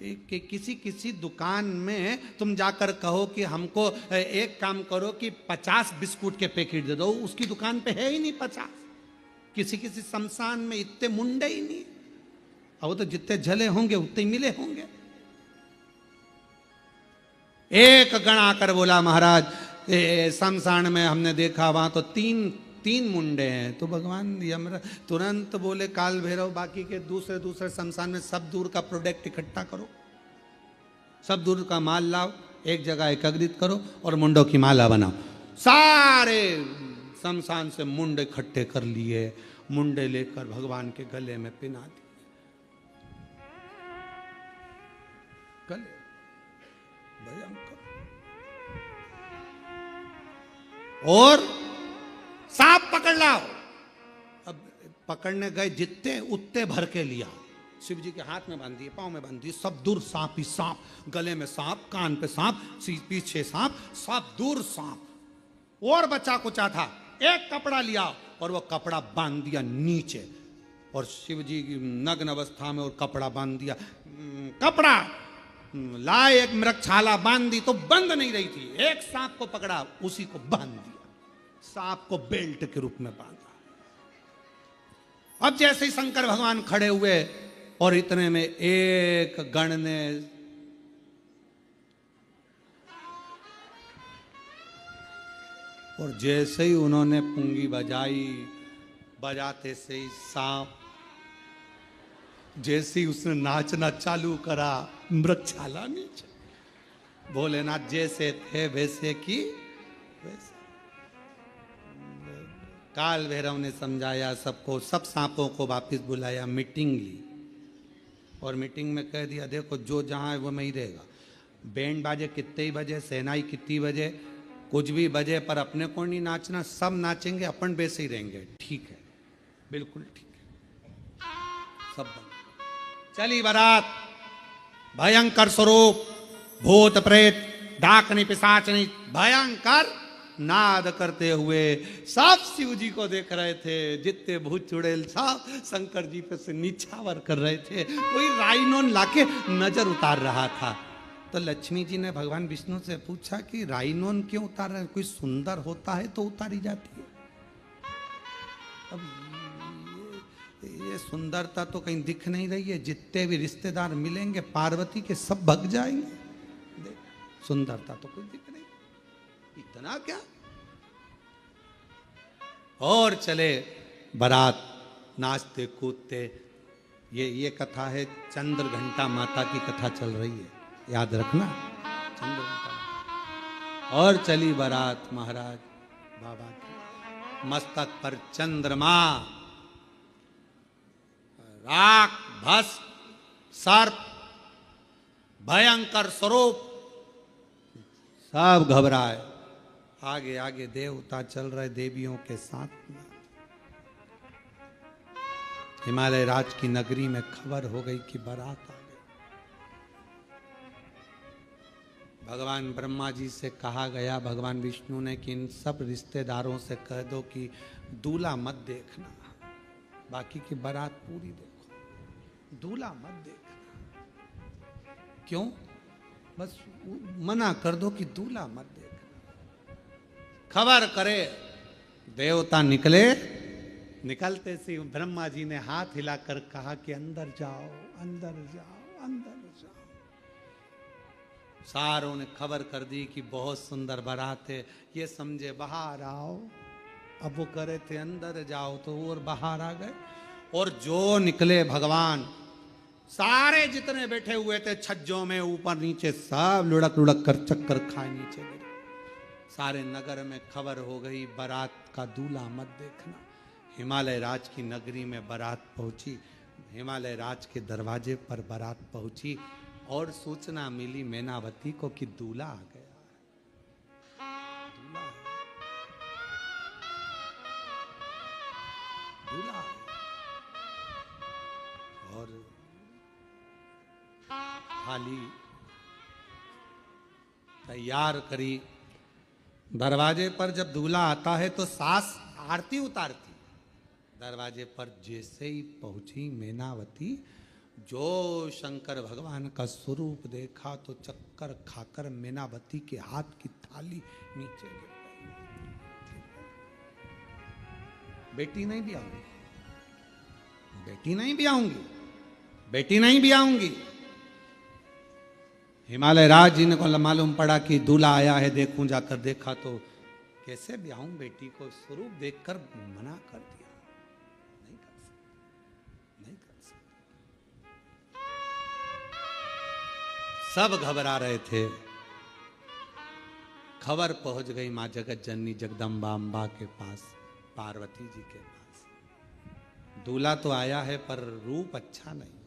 किसी किसी दुकान में तुम जाकर कहो कि हमको एक काम करो कि 50 बिस्कुट के पैकेट दे दो, उसकी दुकान पे है ही नहीं 50। किसी किसी शमशान में इतने मुंडे ही नहीं, अब तो जितने जले होंगे उतने ही मिले होंगे। एक गण आकर बोला महाराज शमशान में हमने देखा वहां तो तीन मुंडे हैं। तो भगवान यमराज तुरंत बोले काल भैरव बाकी के दूसरे शमशान में सब दूर का प्रोडक्ट इकट्ठा करो, सब दूर का माल लाओ, एक जगह एकत्रित करो और मुंडों की माला बनाओ। सारे शमशान से मुंडे इकट्ठे कर लिए, मुंडे लेकर भगवान के गले में पिना दिए। गले भयंकर, और सांप पकड़ लाओ। अब पकड़ने गए, जितने उतने भर के लिया, शिव जी के हाथ में बांध दिए, पांव में बांध दिए, सब दूर सांप ही सांप, गले में सांप, कान पे सांप, पीछे सांप, सब दूर सांप। और बच्चा कुचा था, एक कपड़ा लिया और वो कपड़ा बांध दिया नीचे, और शिव जी की नग्न अवस्था में और कपड़ा बांध दिया। कपड़ा लाए, एक मृगछाला बांध दी तो बंद नहीं रही थी, एक सांप को पकड़ा उसी को बांध दिया, सांप को बेल्ट के रूप में बांधा। अब जैसे ही शंकर भगवान खड़े हुए और इतने में एक गण ने और जैसे ही उन्होंने पुंगी बजाई, बजाते से ही सांप, जैसे ही उसने नाचना चालू करा, मृगछाला नीचे। भोलेनाथ जैसे थे वैसे की वैसे। काल भैरव ने समझाया सबको, सब सांपों को वापस बुलाया, मीटिंग ली और मीटिंग में कह दिया देखो जो जहाँ है वो में ही रहेगा। बैंड बाजे कितने ही बजे, सहनाई कितनी बजे, कुछ भी बजे, पर अपने को नहीं नाचना, सब नाचेंगे, अपन वैसे ही रहेंगे। ठीक है, बिल्कुल ठीक है, सब बंद। चली बारात, भयंकर स्वरूप, भूत प्रेत, डाकनी पिशाचनी, भयंकर नाद करते हुए सब शिव जी को देख रहे थे। जितने भूत चुड़ैल सब शंकर जी पे से नीछावर कर रहे थे। कोई राइनोन लाके नजर उतार रहा था। तो लक्ष्मी जी ने भगवान विष्णु से पूछा कि राइनोन क्यों उतार रहे हैं? कोई सुंदर होता है तो उतारी जाती है। अब ये सुंदरता तो कहीं दिख नहीं रही है। जितने भी रिश्तेदार मिलेंगे पार्वती के सब भग जाएंगे। देख, सुंदरता तो कोई दिख नहीं, इतना क्या। और चले बारात नाचते कूदते। ये कथा है, चंद्र घंटा माता की कथा चल रही है, याद रखना, चंद्र घंटा। और चली बारात महाराज बाबा की, मस्तक पर चंद्रमा, राख भस्म सर्प, भयंकर स्वरूप, सब घबराए। आगे आगे देवता चल रहे देवियों के साथ में। हिमालय राज की नगरी में खबर हो गई कि बारात आ गई। भगवान ब्रह्मा जी से कहा गया, भगवान विष्णु ने, कि इन सब रिश्तेदारों से कह दो कि दूल्हा मत देखना, बाकी की बारात पूरी देखो, दूल्हा मत देखना। क्यों? बस मना कर दो कि दूल्हा मत देखना। खबर करे देवता निकले। निकलते सी ब्रह्मा जी ने हाथ हिलाकर कहा कि अंदर जाओ, अंदर जाओ, अंदर जाओ। सारों ने खबर कर दी कि बहुत सुंदर बारात है। ये समझे बाहर आओ। अब वो करे थे अंदर जाओ, तो और बाहर आ गए। और जो निकले भगवान, सारे जितने बैठे हुए थे छज्जों में ऊपर नीचे, सब लुढ़क लुढ़क कर चक्कर खाए नीचे गिरे। सारे नगर में खबर हो गई, बारात का दूल्हा मत देखना। हिमालय राज की नगरी में बारात पहुंची। हिमालय राज के दरवाजे पर बारात पहुंची और सूचना मिली मैनावती को कि दूल्हा आ गया। दूल्हा दूल्हा और थाली तैयार करी। दरवाजे पर जब दूल्हा आता है तो सास आरती उतारती। दरवाजे पर जैसे ही पहुंची मैनावती, जो शंकर भगवान का स्वरूप देखा तो चक्कर खाकर मैनावती के हाथ की थाली नीचे गिर गई। बेटी नहीं भी आऊंगी, बेटी नहीं भी आऊंगी, बेटी नहीं भी आऊंगी। हिमालय राज जी ने को मालूम पड़ा कि दूल्हा आया है, देखूं। जाकर देखा तो कैसे ब्याहूं बेटी को, स्वरूप देखकर मना कर दिया, नहीं कर सकते, नहीं कर सकते। सब घबरा रहे थे। खबर पहुंच गई मां जगत जननी जगदम्बा अम्बा के पास, पार्वती जी के पास। दूल्हा तो आया है पर रूप अच्छा नहीं,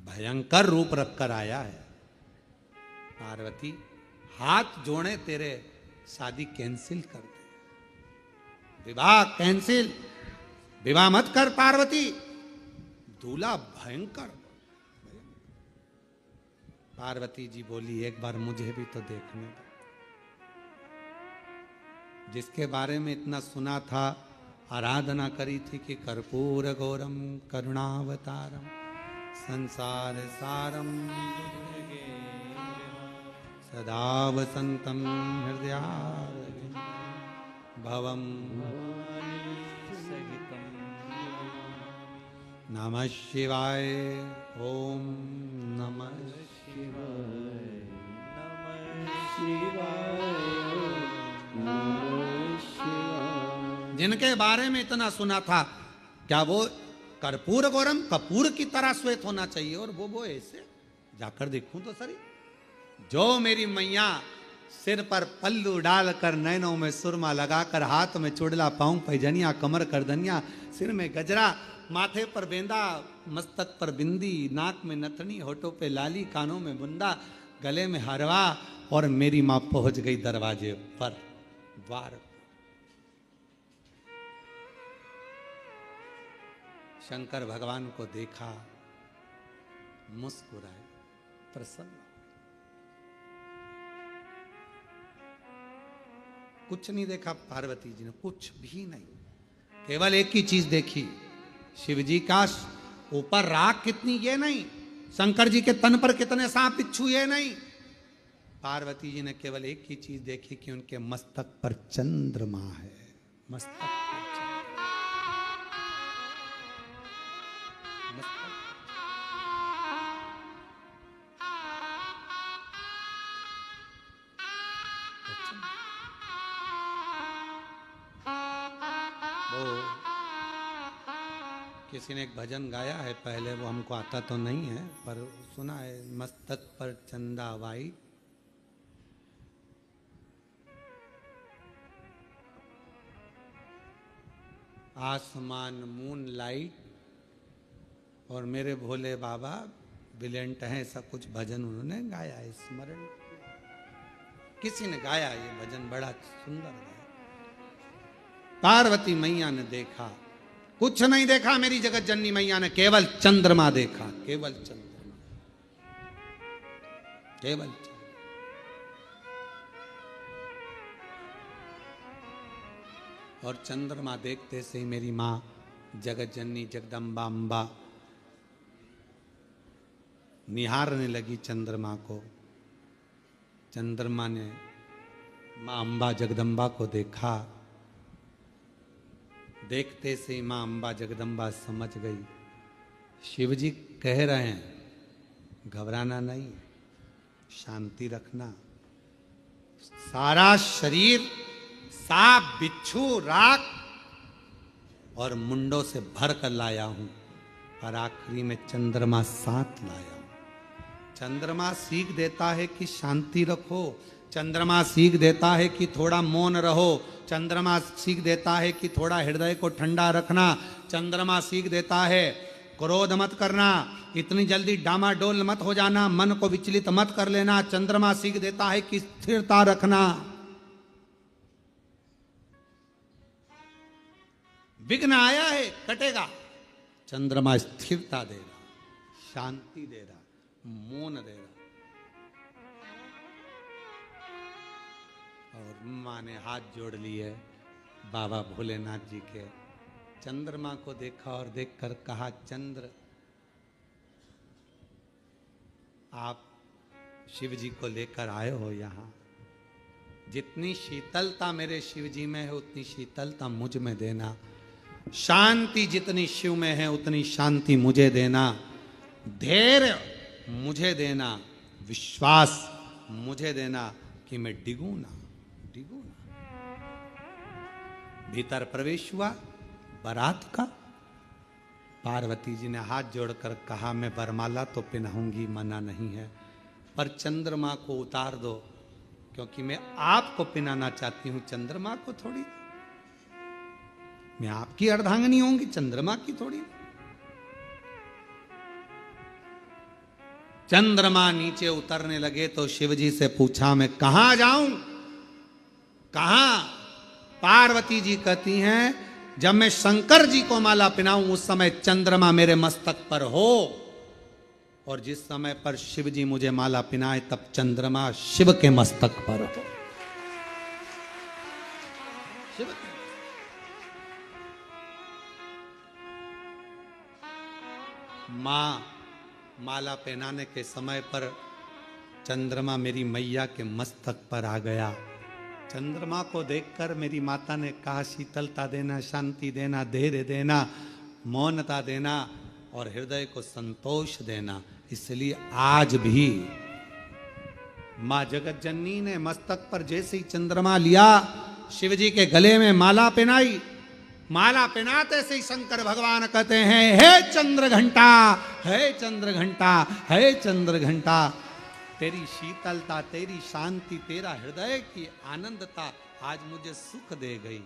भयंकर रूप रखकर आया है। पार्वती हाथ जोड़े तेरे, शादी कैंसिल कर दे, विवाह कैंसिल, विवाह मत कर पार्वती। दूल्हा भयंकर। पार्वती जी बोली, एक बार मुझे भी तो देखने दो। जिसके बारे में इतना सुना था, आराधना करी थी कि कर्पूर गौरम करुणावतारम संसार सारम सदा वसंतम हृदयारविंदे भवम नमः शिवाय। ओम नमः
शिवाय, नमः शिवाय, नमः शिवाय।
जिनके बारे में इतना सुना था, क्या वो कर्पूर गौरम, कपूर की तरह श्वेत होना चाहिए, और वो ऐसे। जाकर देखूं तो सही। जो मेरी मैया सिर पर पल्लू डालकर, नैनों में सुरमा लगाकर, हाथ में चुड़ला, पांव पैजनिया, कमर करदनिया, सिर में गजरा, माथे पर बेंदा, मस्तक पर बिंदी, नाक में नथनी, होठों पे लाली, कानों में बुंदा, गले में हरवा, और मेरी मां पहुंच गई दरवाजे पर, द्वार। शंकर भगवान को देखा, मुस्कुराए, प्रसन्न। कुछ नहीं देखा पार्वती जी ने, कुछ भी नहीं, केवल एक ही चीज देखी, शिव जी का ऊपर राख कितनी ये नहीं, शंकर जी के तन पर कितने सांप बिच्छू ये नहीं, पार्वती जी ने केवल एक ही चीज देखी कि उनके मस्तक पर चंद्रमा है, मस्तक पर चंद्रमा। मस्तक वो किसी ने एक भजन गाया है पहले, वो हमको आता तो नहीं है पर सुना है, मस्तक पर चंदा वाई, आसमान मून लाइट, और मेरे भोले बाबा ब्रिलियंट हैं, ऐसा कुछ भजन उन्होंने गाया है, स्मरण किसी ने गाया ये भजन, बड़ा सुंदर है। पार्वती मैया ने देखा, कुछ नहीं देखा मेरी जगत जननी मैया ने, केवल चंद्रमा देखा, केवल चंद्रमा, केवल चंद्रमा। और चंद्रमा देखते से ही मेरी माँ जगत जननी जगदम्बा अम्बा निहारने लगी चंद्रमा को। चंद्रमा ने माँ अम्बा जगदम्बा को देखा, देखते से ही माँ अम्बा जगदम्बा समझ गई, शिवजी कह रहे हैं घबराना नहीं, शांति रखना, सारा शरीर सांप बिच्छू राख और मुंडों से भर कर लाया हूं, और आखिरी में चंद्रमा साथ लाया हूं। चंद्रमा सीख देता है कि शांति रखो, चंद्रमा सीख देता है कि थोड़ा मौन रहो, चंद्रमा सीख देता है कि थोड़ा हृदय को ठंडा रखना, चंद्रमा सीख देता है क्रोध मत करना, इतनी जल्दी डामाडोल मत हो जाना, मन को विचलित मत कर लेना, चंद्रमा सीख देता है कि स्थिरता रखना, विघ्न आया है कटेगा, चंद्रमा स्थिरता दे रहा, शांति दे रहा, मौन दे रहा। और माँ ने हाथ जोड़ लिए बाबा भोलेनाथ जी के, चंद्रमा को देखा और देखकर कहा, चंद्र आप शिव जी को लेकर आए हो यहाँ, जितनी शीतलता मेरे शिव जी में है उतनी शीतलता मुझ में देना, शांति जितनी शिव में है उतनी शांति मुझे देना, धैर्य मुझे देना, विश्वास मुझे देना कि मैं डिगू ना। भीतर प्रवेश हुआ बारात का, पार्वती जी ने हाथ जोड़कर कहा, मैं वरमाला तो पहनाऊंगी, मना नहीं है, पर चंद्रमा को उतार दो, क्योंकि मैं आपको पहनाना चाहती हूं, चंद्रमा को थोड़ी, मैं आपकी अर्धांगिनी होंगी, चंद्रमा की थोड़ी। चंद्रमा नीचे उतरने लगे तो शिवजी से पूछा, मैं कहां जाऊं, कहां? पार्वती जी कहती हैं, जब मैं शंकर जी को माला पहनाऊं उस समय चंद्रमा मेरे मस्तक पर हो, और जिस समय पर शिव जी मुझे माला पहनाए तब चंद्रमा शिव के मस्तक पर हो। शिव के मां माला पहनाने के समय पर चंद्रमा मेरी मैया के मस्तक पर आ गया। चंद्रमा को देखकर मेरी माता ने कहा, शीतलता देना, शांति देना, धैर्य देना, मौनता देना और हृदय को संतोष देना। इसलिए आज भी माँ जगत जननी ने मस्तक पर जैसे ही चंद्रमा लिया, शिव जी के गले में माला पहनाई, माला पहनाते से ही शंकर भगवान कहते हैं, हे चंद्र घंटा, हे चंद्र घंटा, हे चंद्र घंटा, तेरी शीतलता, तेरी शांति, तेरा हृदय की आनंदता आज मुझे सुख दे गई।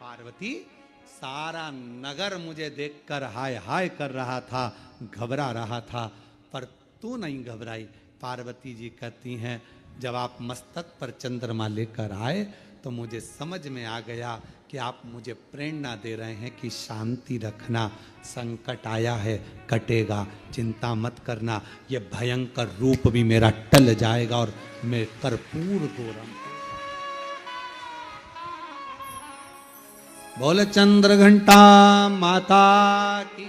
पार्वती, सारा नगर मुझे देखकर हाय हाय कर रहा था, घबरा रहा था, पर तू नहीं घबराई। पार्वती जी कहती हैं, जब आप मस्तक पर चंद्रमा लेकर आए तो मुझे समझ में आ गया कि आप मुझे प्रेरणा दे रहे हैं कि शांति रखना, संकट आया है कटेगा, चिंता मत करना, ये भयंकर रूप भी मेरा टल जाएगा और मैं कर्पूर गौरम। बोले चंद्र घंटा माता की।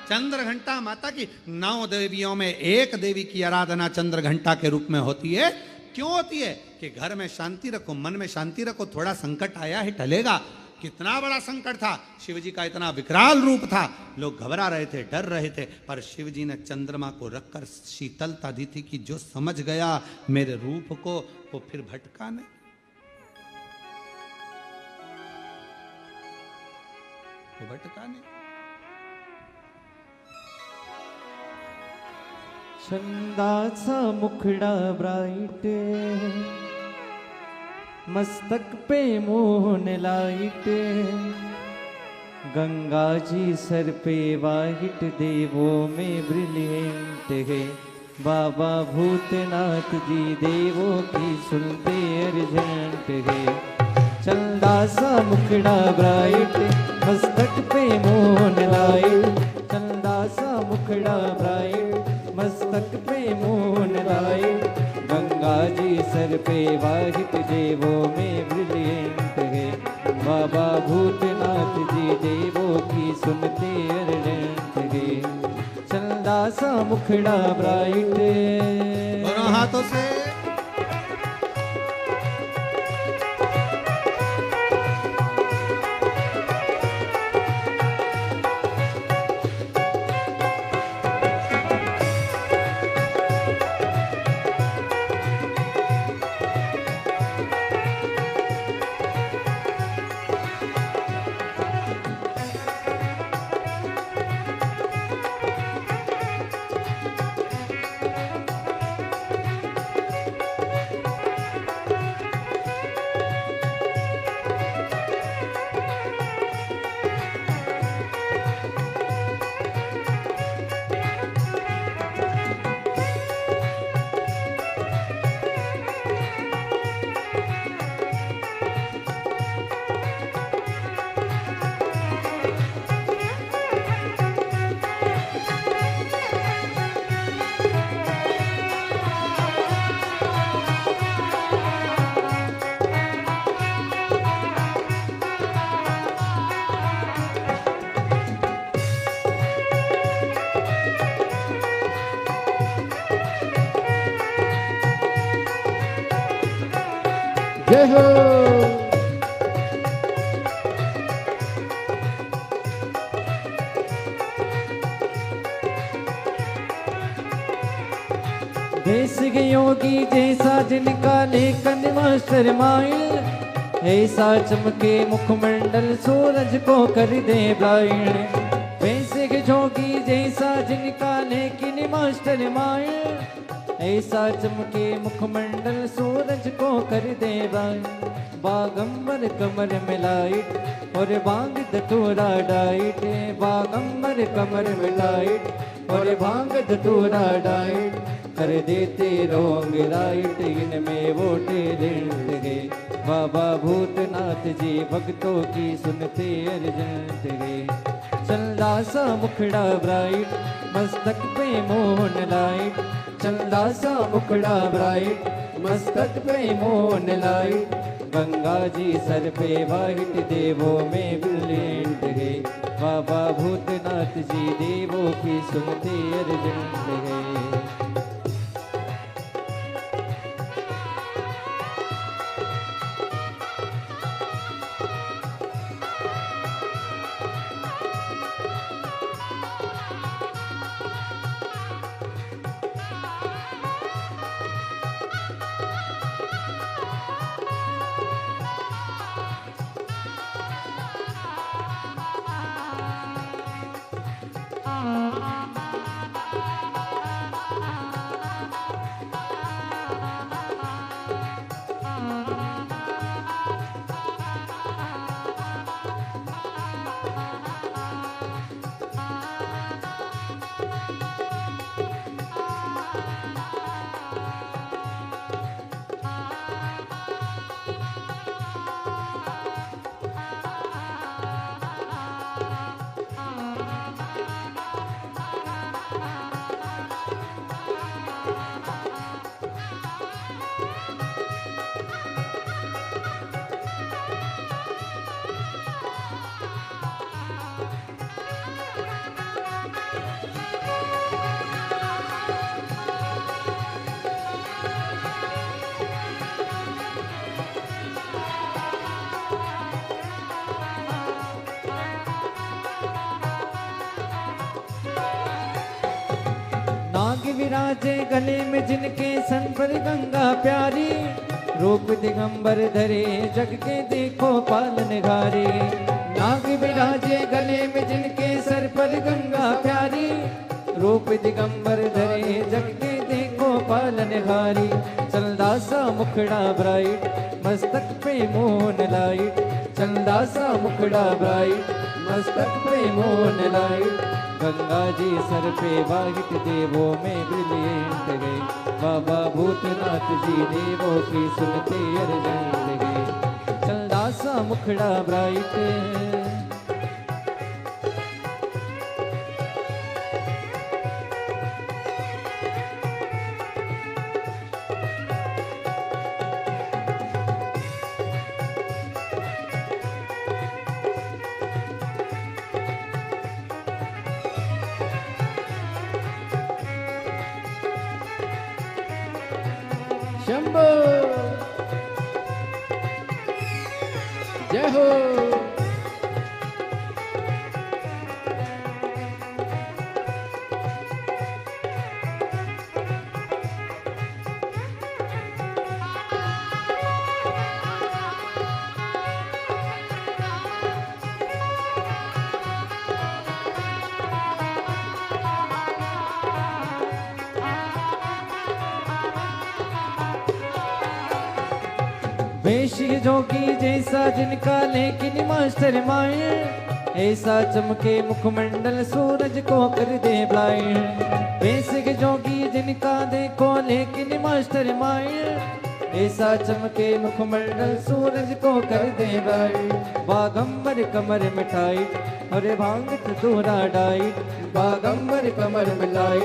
चंद्र घंटा माता की। 9 देवियों में एक देवी की आराधना चंद्र घंटा के रूप में होती है। क्यों होती है? कि घर में शांति रखो, मन में शांति रखो। थोड़ा संकट आया है, टलेगा। कितना बड़ा संकट था, शिव जी का इतना विकराल रूप था, लोग घबरा रहे थे, डर रहे थे, पर शिव जी ने चंद्रमा को रखकर शीतलता दी थी कि जो समझ गया मेरे रूप को वो फिर भटका नहीं। वो भटका नहीं।
छंदाचा मुखडा ब्राइट, मस्तक पे मोहन लाइट, गंगा जी सर पे वाइट, देवों में ब्रिलियंट है बाबा भूतनाथ जी, देवों की सुनते अर्जेंट है। चंदा सा मुखड़ा ब्राइट, मस्तक पे मोहन लाइट, चंदा सा मुखड़ा ब्राइट, मस्तक पे मोहन लाइट, गंगा जी सर पे वाहिट, देवों में ब्रिलियंट है बाबा भूतनाथ जी, देवों की सुनते अर्जेंट है। चंदा सा मुखड़ा ब्राइट,
दोनों हाथों से
जय हो। देश के योगी जैसा जिनका लेखन मास्टर माइल, ऐसा चमके मुखमंडल सूरज को कर दे ब्लाइंड। पैसे के जोगी जैसा जिनका लेकिन मास्टर माइल, ऐसा चमके मुखमंडल सूरज को कर दे ब्लाइंड। बागंबर कमर में लाइट और बांग धतूरा डाइट, बागंबर कमर में लाइट और बांग धतूरा डाइट, कर देते रोंग राइट, इनमें वो टैलेंट है बाबा भूतनाथ जी, भक्तों की सुनते अर्जेंट है। चंदा सा मुखड़ा ब्राइट, मस्तक पे मोहन लाइट, चंदा सा मुखड़ा ब्राइट, मस्तक पे मोहन लाइट, गंगा जी सर पे वाइट, देवों में ब्रिलियंट है बाबा भूतनाथ जी, देवों की सुनते अर्जेंट है। विराजे गले में जिनके सन पर गंगा प्यारी, रूप दिगंबर धरे जग के देखो पालनहारी। नाग विराजे गले में जिनके सर पर गंगा प्यारी, रूप दिगंबर धरे जग के देखो पालनहारी। चंदा सा मुखड़ा ब्राइट, मस्तक पे मोन लाइट, चंदा सा मुखड़ा ब्राइट, मस्तक पे मोन लाइट। गंगा जी सर पे वाहिट, देवों में ब्रिलियंट गए, बाबा भूतनाथ जी देवों की सुनते अर्जेंट गए। चंदा सा मुखड़ा ब्राइट, शंभो जय हो। वेश जोगी जैसा जिनका लेकिन मास्टर माइंड, ऐसा चमके मुखमंडल सूरज को कर दे ब्लाइंड। वेश जोगी जिनका देखो लेकिन मास्टर माइंड, ऐसा चमके मुखमंडल सूरज को कर दे ब्लाइंड। बागंबर कमर मिठाई और भांग धतूरा डाइट, बागंबर कमर मिलाई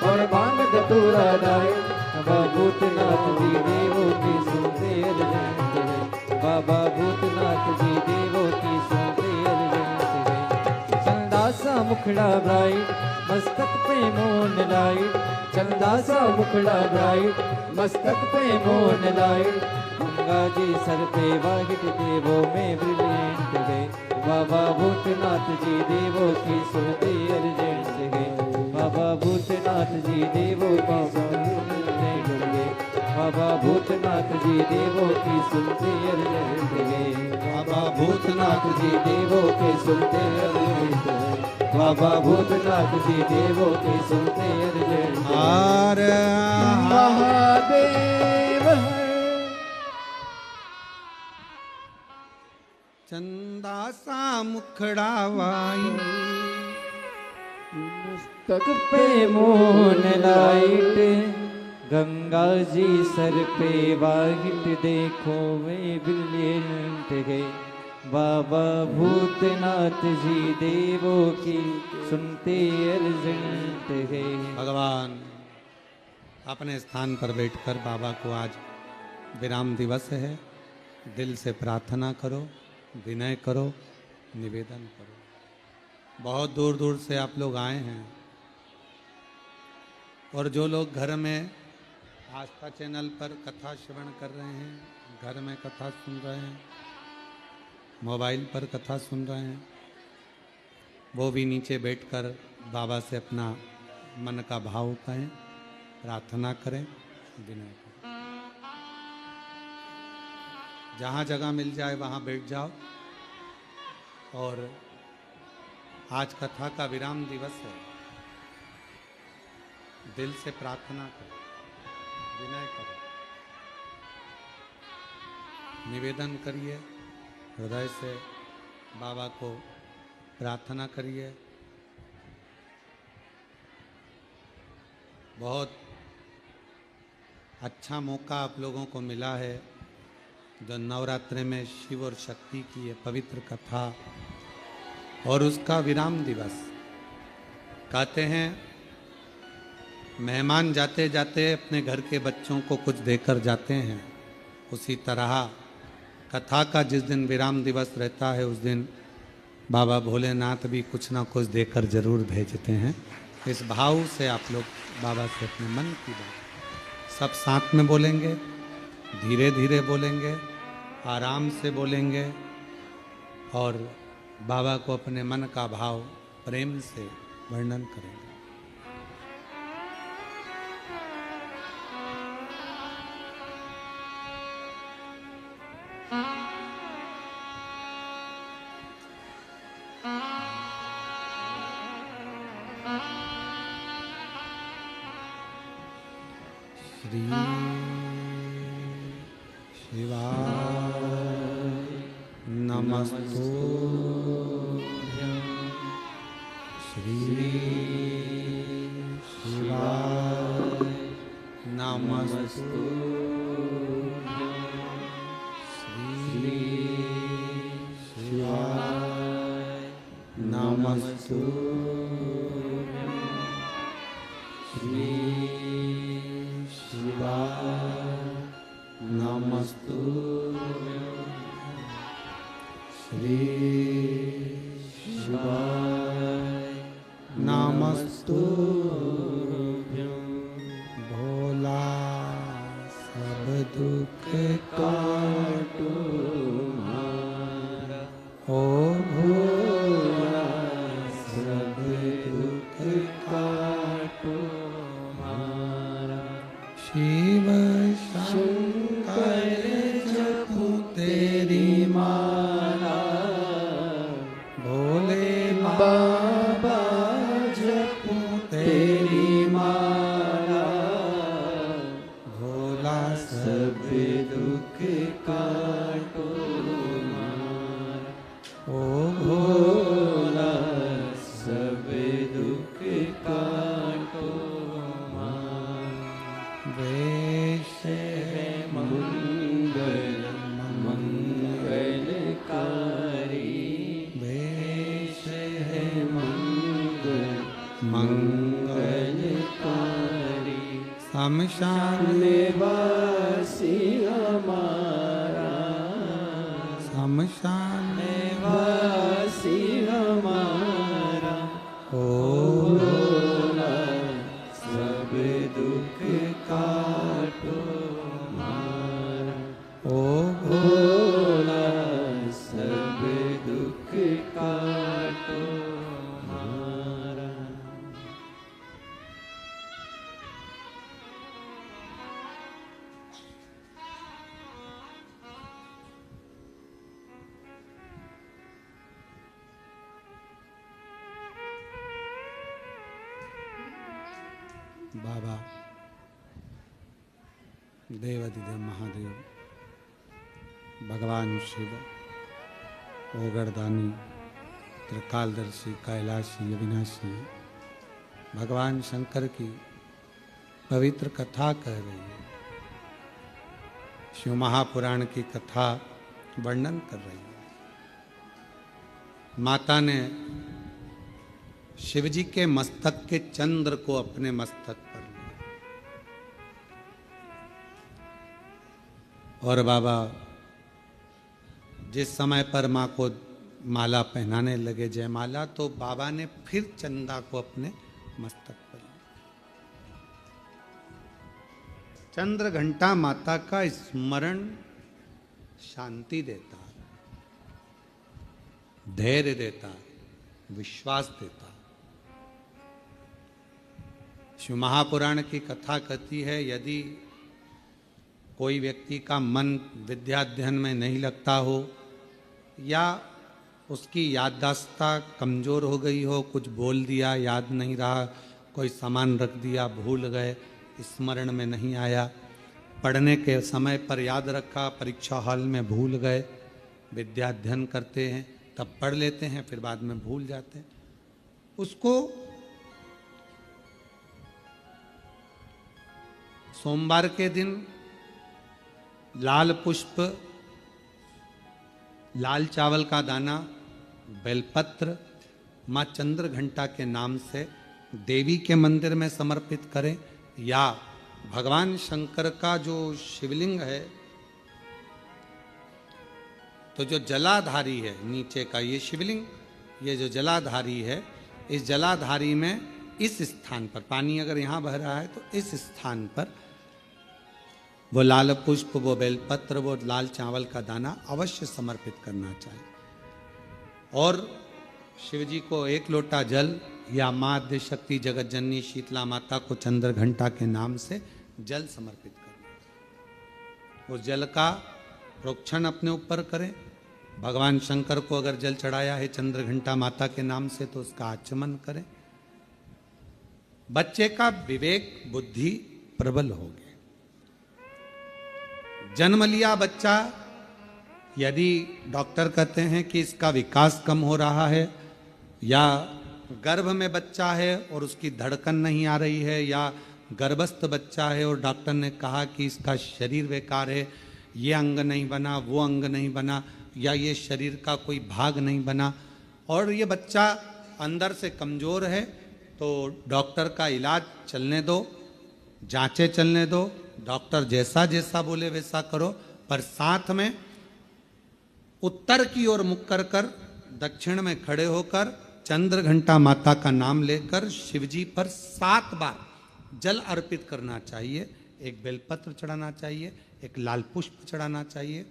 और भांग धतूरा डाइट। बाबा भूतनाथ जी देवों की सुनते अर्जेंट गए, बाबा भूतनाथ जी देवों की सुनते अर्जेंट गए। चंदा सा मुखड़ा ब्राइट, मस्तक पे मोन लाइट, चंदा सा मुखड़ा ब्राइट, मस्तक पे मोन लाइट। गंगा जी सर पे वाहिट, देवों में ब्रिलियंट गए, बाबा भूतनाथ जी देवों की सुनते अर्जेंट गए, बाबा भूतनाथ जी देवों की सुनते गए, बाबा भूतनाथ जी देवों की सुनते अर्जेंट गए, बाबा भूतनाथ जी देवों के सुनते अर्जेंट गए, बाबा भूतनाथ जी देवों के सुनते अर्जेंट गए।
हर
महादेव
चंदा सा मुखड़ा वाई,
मस्तक पे मोन लाइट, गंगा जी सर पे वाहिट देखो वे ब्रिलियंट गए, बाबा भूतनाथ जी देवों की सुनते अर्जेंट गए।
भगवान अपने स्थान पर बैठकर बाबा को आज विराम दिवस है, दिल से प्रार्थना करो, विनय करो, निवेदन करो। बहुत दूर दूर से आप लोग आए हैं और जो लोग घर में आस्था चैनल पर कथा श्रवण कर रहे हैं, घर में कथा सुन रहे हैं, मोबाइल पर कथा सुन रहे हैं, वो भी नीचे बैठकर बाबा से अपना मन का भाव कहें, प्रार्थना करें, विनय करें। जहाँ जगह मिल जाए वहाँ बैठ जाओ। और आज कथा का विराम दिवस है, दिल से प्रार्थना करो, विनय करो, निवेदन करिए, हृदय से बाबा को प्रार्थना करिए। बहुत अच्छा मौका आप लोगों को मिला है, जो नवरात्रि में शिव और शक्ति की ये पवित्र कथा और उसका विराम दिवस। कहते हैं मेहमान जाते जाते अपने घर के बच्चों को कुछ देकर जाते हैं, उसी तरह कथा का जिस दिन विराम दिवस रहता है उस दिन बाबा भोलेनाथ भी कुछ ना कुछ देकर जरूर भेजते हैं। इस भाव से आप लोग बाबा से अपने मन की बात सब साथ में बोलेंगे, धीरे धीरे बोलेंगे, आराम से बोलेंगे और बाबा को अपने मन का भाव प्रेम से वर्णन करेंगे। श्री शिवाय नमस्तुभ्यं श्री शिवाय नमस्तुभ्यं श्री शिवाय नमस्तुभ्यं श्री शिवाय नमस्तुभ्यं श्री शिवाय नमस्तुभ्यं भोला सब दुख काटो हमारा ओ भोला सब दुख काटो हमारा शिव शंकर जपो तेरी माला भोले बाबा जपो तेरी माला भोला सब दुख काटो हमारा ओ भोला सब दुख काटो हमारा वेश है मंगल मंगलकारी वेश है मंगल मंगलकारी शमशान वासी हमारा शमशान वासी हमारा ओ भोला सब दुख काटो हमारा ओ भोला सब दुख काटो हमारा। बाबा देवाधिदेव महादेव भगवान शिव ओगरदानी त्रिकालदर्शी कैलाशी अविनाशी भगवान शंकर की पवित्र कथा कह रही है। शिव महापुराण की कथा वर्णन कर रही है। माता ने शिवजी के मस्तक के चंद्र को अपने मस्तक पर लिया और बाबा जिस समय पर माँ को माला पहनाने लगे जयमाला, तो बाबा ने फिर चंदा को अपने मस्तक पर लिया। चंद्र घंटा माता का स्मरण शांति देता, धैर्य देता, विश्वास देता। शिव महापुराण की कथा कहती है, यदि कोई व्यक्ति का मन विद्याध्ययन में नहीं लगता हो या उसकी याददाश्त कमज़ोर हो गई हो, कुछ बोल दिया याद नहीं रहा, कोई सामान रख दिया भूल गए, स्मरण में नहीं आया, पढ़ने के समय पर याद रखा, परीक्षा हॉल में भूल गए, विद्याध्ययन करते हैं तब पढ़ लेते हैं फिर बाद में भूल जाते हैं, उसको सोमवार के दिन लाल पुष्प, लाल चावल का दाना, बेलपत्र माँ चंद्र घंटा के नाम से देवी के मंदिर में समर्पित करें, या भगवान शंकर का जो शिवलिंग है, तो जो जलाधारी है नीचे का ये शिवलिंग, ये जो जलाधारी है, इस जलाधारी में इस स्थान पर पानी अगर यहाँ बह रहा है तो इस स्थान पर वो लाल पुष्प, वो बेलपत्र, वो लाल चावल का दाना अवश्य समर्पित करना चाहिए। और शिव जी को एक लोटा जल या माँ आद्य शक्ति जगत जननी शीतला माता को चंद्र घंटा के नाम से जल समर्पित करना। उस जल का प्रोक्षण अपने ऊपर करें। भगवान शंकर को अगर जल चढ़ाया है चंद्र घंटा माता के नाम से तो उसका आचमन करें। बच्चे का विवेक बुद्धि प्रबल होगी। जन्म लिया बच्चा, यदि डॉक्टर कहते हैं कि इसका विकास कम हो रहा है, या गर्भ में बच्चा है और उसकी धड़कन नहीं आ रही है, या गर्भस्थ बच्चा है और डॉक्टर ने कहा कि इसका शरीर बेकार है, ये अंग नहीं बना, वो अंग नहीं बना, या ये शरीर का कोई भाग नहीं बना, और ये बच्चा अंदर से कमज़ोर है, तो डॉक्टर का इलाज चलने दो, जांचें चलने दो, डॉक्टर जैसा जैसा बोले वैसा करो, पर साथ में उत्तर की ओर मुख कर कर दक्षिण में खड़े होकर चंद्र घंटा माता का नाम लेकर शिवजी पर 7 बार जल अर्पित करना चाहिए। एक बेलपत्र चढ़ाना चाहिए, एक लाल पुष्प चढ़ाना चाहिए,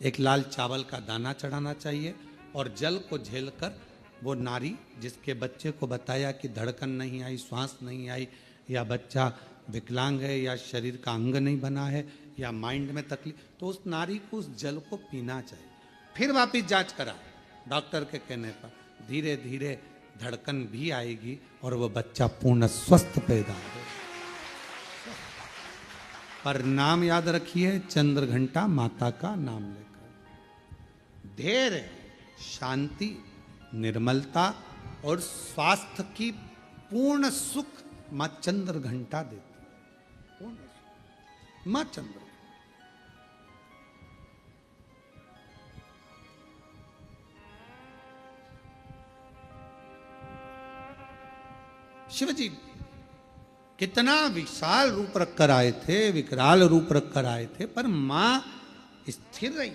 एक लाल चावल का दाना चढ़ाना चाहिए, और जल को झेलकर वो नारी जिसके बच्चे को बताया कि धड़कन नहीं आई, श्वास नहीं आई, या बच्चा विकलांग है, या शरीर का अंग नहीं बना है, या माइंड में तकलीफ, तो उस नारी को उस जल को पीना चाहिए। फिर वापिस जांच करा, डॉक्टर के कहने पर धीरे धीरे धड़कन भी आएगी और वो बच्चा पूर्ण स्वस्थ पैदा हो। पर नाम याद रखिए, चंद्र घंटा माता का नाम लेकर धैर्य, शांति, निर्मलता और स्वास्थ्य की पूर्ण सुख मां चंद्र घंटा देती है। पूर्ण सुख मां चंद्र। शिव जी कितना विशाल रूप रखकर आए थे, विकराल रूप रखकर आए थे, पर मां स्थिर रही।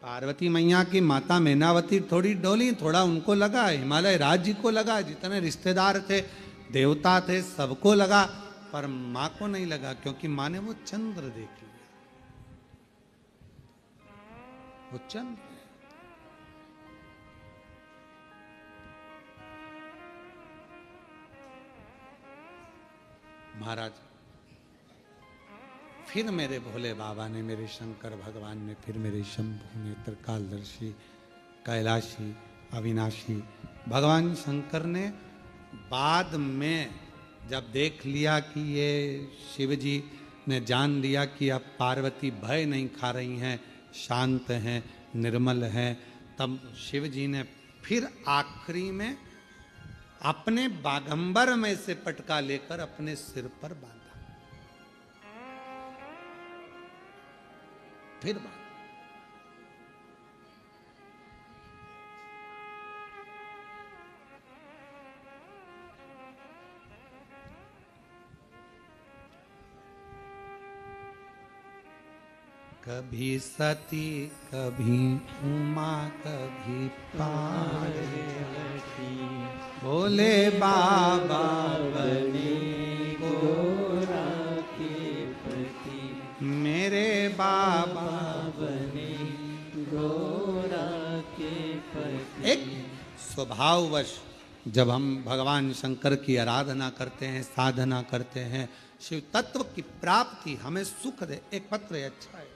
पार्वती मैया की माता मैनावती थोड़ी डोली, थोड़ा उनको लगा, हिमालय राज्य को लगा, जितने रिश्तेदार थे, देवता थे, सबको लगा, पर मां को नहीं लगा, क्योंकि मां ने वो चंद्र देख लिया। वो चंद्र महाराज, फिर मेरे भोले बाबा ने, मेरे शंकर भगवान ने, फिर मेरे शंभु ने, त्रिकालदर्शी, कैलाशी, अविनाशी भगवान शंकर ने बाद में जब देख लिया कि ये शिव जी ने जान लिया कि अब पार्वती भय नहीं खा रही हैं, शांत हैं, निर्मल हैं, तब शिव जी ने फिर आखिरी में अपने बागंबर में से पटका लेकर अपने सिर पर बांधा, फिर बांधा। कभी सती, कभी उमा, कभी पार्वती, भोले बाबा बने गोरा के पति, मेरे बाबा बने गोरा के पति। एक स्वभाववश जब हम भगवान शंकर की आराधना करते हैं, साधना करते हैं, शिव तत्व की प्राप्ति हमें सुख दे। एक पत्र है, अच्छा है।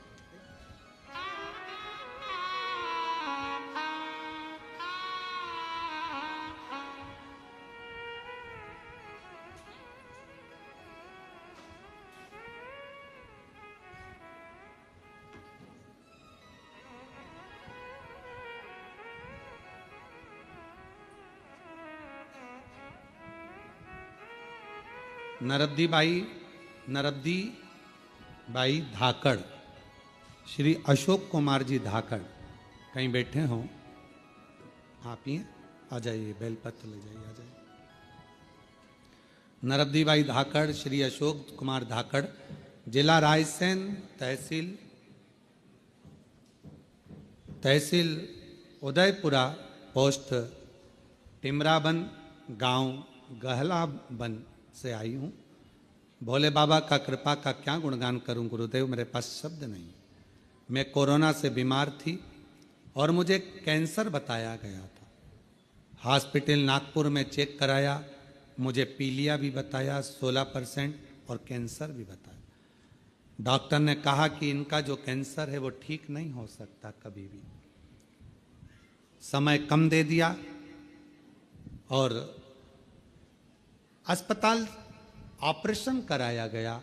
नरब्दी बाई धाकड़, श्री अशोक कुमार जी धाकड़, कहीं बैठे हों आप ही आ जाइए, बेलपत्र ले जाइए, आ जाइए। नरब्दी बाई धाकड़, श्री अशोक कुमार धाकड़, जिला रायसेन, तहसील उदयपुरा, पोस्ट टिमराबन, गांव गहलाबन से आई हूँ। भोले बाबा का कृपा का क्या गुणगान करूं गुरुदेव, मेरे पास शब्द नहीं। मैं कोरोना से बीमार थी और मुझे कैंसर बताया गया था। हॉस्पिटल नागपुर में चेक कराया, मुझे पीलिया भी बताया 16% और कैंसर भी बताया। डॉक्टर ने कहा कि इनका जो कैंसर है वो ठीक नहीं हो सकता कभी भी। समय कम दे दिया और अस्पताल ऑपरेशन कराया गया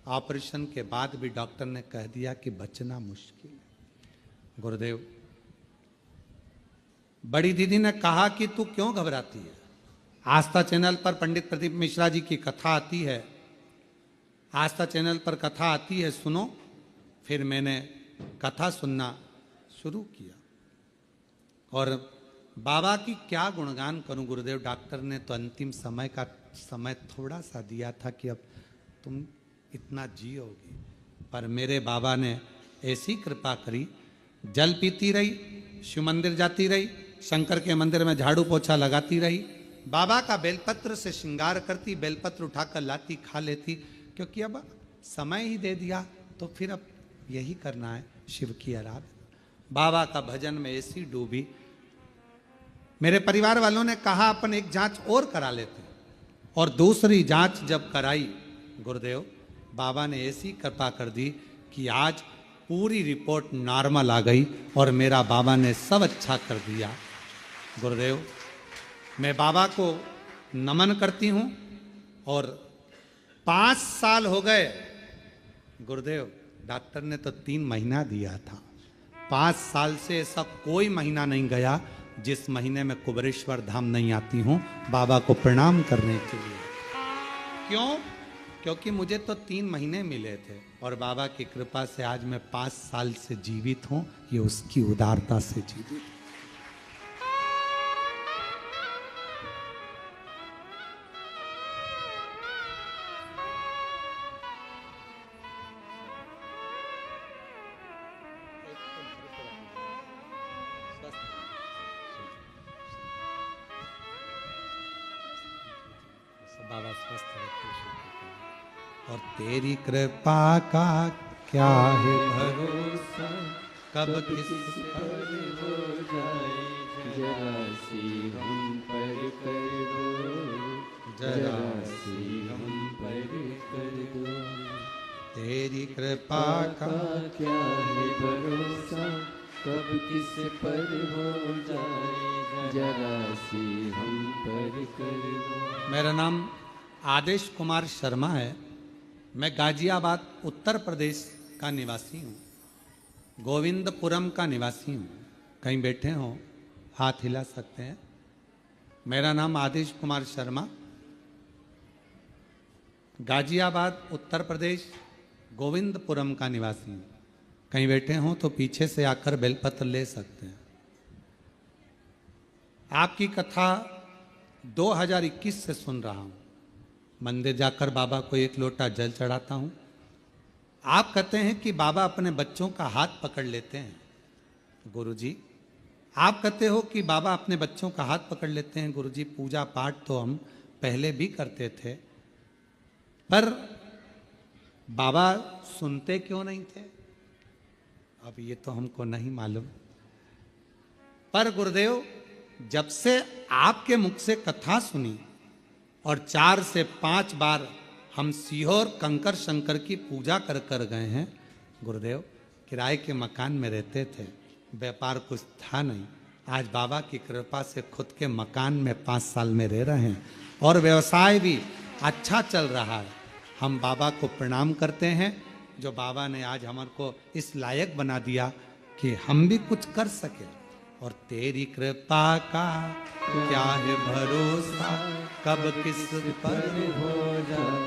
ऑपरेशन के बाद भी डॉक्टर ने कह दिया कि बचना मुश्किल है। गुरुदेव, बड़ी दीदी ने कहा कि तू क्यों घबराती है? आस्था चैनल पर पंडित प्रदीप मिश्रा जी की कथा आती है, आस्था चैनल पर कथा आती है, सुनो। फिर मैंने कथा सुनना शुरू किया और बाबा की क्या गुणगान करूं गुरुदेव। डॉक्टर ने तो अंतिम समय का समय थोड़ा सा दिया था कि अब तुम इतना जियोगी, पर मेरे बाबा ने ऐसी कृपा करी, जल पीती रही, शिव मंदिर जाती रही, शंकर के मंदिर में झाड़ू पोछा लगाती रही, बाबा का बेलपत्र से श्रृंगार करती, बेलपत्र उठाकर लाती, खा लेती, क्योंकि अब समय ही दे दिया तो फिर अब यही करना है, शिव की आराधना। बाबा का भजन में ऐसी डूबी। मेरे परिवार वालों ने कहा अपन एक जांच और करा लेते, और दूसरी जांच जब कराई गुरुदेव, बाबा ने ऐसी कृपा कर दी कि आज पूरी रिपोर्ट नॉर्मल आ गई और मेरा बाबा ने सब अच्छा कर दिया। गुरुदेव, मैं बाबा को नमन करती हूँ। और 5 साल हो गए गुरुदेव, डॉक्टर ने तो 3 महीना दिया था, 5 साल से ऐसा कोई महीना नहीं गया जिस महीने में कुबेरेश्वर धाम नहीं आती हूँ बाबा को प्रणाम करने के लिए। क्यों? क्योंकि मुझे तो 3 महीने मिले थे और बाबा की कृपा से आज मैं 5 साल से जीवित हूँ। ये उसकी उदारता से जीवित हूँ। बाबा स्वस्थ रखे। और तेरी कृपा का क्या है भरोसा, कब किस पर हो जाए,
जरा सी हम पर कर दो,
जरा
सी हम पर कर दो।
तेरी कृपा का
क्या है भरोसा, कब किस पर हो जाए, जरा सी हम पर कर दो।
मेरा नाम आदेश कुमार शर्मा है। मैं गाजियाबाद उत्तर प्रदेश का निवासी हूँ, गोविंदपुरम का निवासी हूँ। कहीं बैठे हो हाथ हिला सकते हैं। मेरा नाम आदेश कुमार शर्मा, गाजियाबाद उत्तर प्रदेश, गोविंदपुरम का निवासी हूँ। कहीं बैठे हो तो पीछे से आकर बेलपत्र ले सकते हैं। आपकी कथा 2021 से सुन रहा हूँ। मंदिर जाकर बाबा को 1 लोटा जल चढ़ाता हूँ। आप कहते हैं कि बाबा अपने बच्चों का हाथ पकड़ लेते हैं। गुरुजी, आप कहते हो कि बाबा अपने बच्चों का हाथ पकड़ लेते हैं। गुरुजी, पूजा पाठ तो हम पहले भी करते थे, पर बाबा सुनते क्यों नहीं थे? अब ये तो हमको नहीं मालूम। पर गुरुदेव, जब से आपके मुख से कथा सुनी और 4 से 5 बार हम सीहोर कंकर शंकर की पूजा कर कर गए हैं। गुरुदेव, किराए के मकान में रहते थे, व्यापार कुछ था नहीं। आज बाबा की कृपा से खुद के मकान में 5 साल में रह रहे हैं और व्यवसाय भी अच्छा चल रहा है। हम बाबा को प्रणाम करते हैं, जो बाबा ने आज हमारे को इस लायक बना दिया कि हम भी कुछ कर सके। और तेरी कृपा का क्या है भरोसा, कब किस पर हो जाए,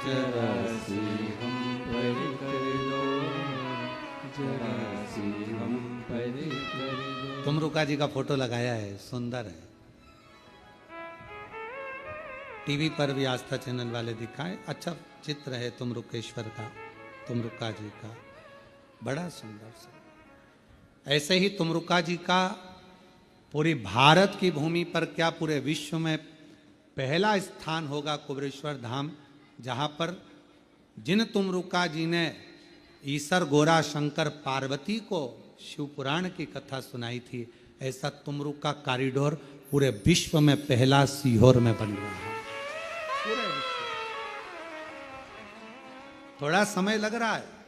जरा सी हम पर कर दो, जरा सी हम पर कर दो।
तुमरुका जी का फोटो लगाया है, सुंदर है। टीवी पर भी आस्था चैनल वाले दिखाए, अच्छा चित्र है तुमरुकेश्वर का, तुमरुका जी का, बड़ा सुंदर सा। ऐसे ही तुमरुका जी का पूरी भारत की भूमि पर, क्या पूरे विश्व में पहला स्थान होगा कुबेरेश्वर धाम, जहाँ पर जिन तुमरुका जी ने ईसर गोरा शंकर पार्वती को शिव पुराण की कथा सुनाई थी, ऐसा तुमरुका कॉरिडोर पूरे विश्व में पहला सीहोर में बन रहा है। पूरे विश्व थोड़ा समय लग रहा है,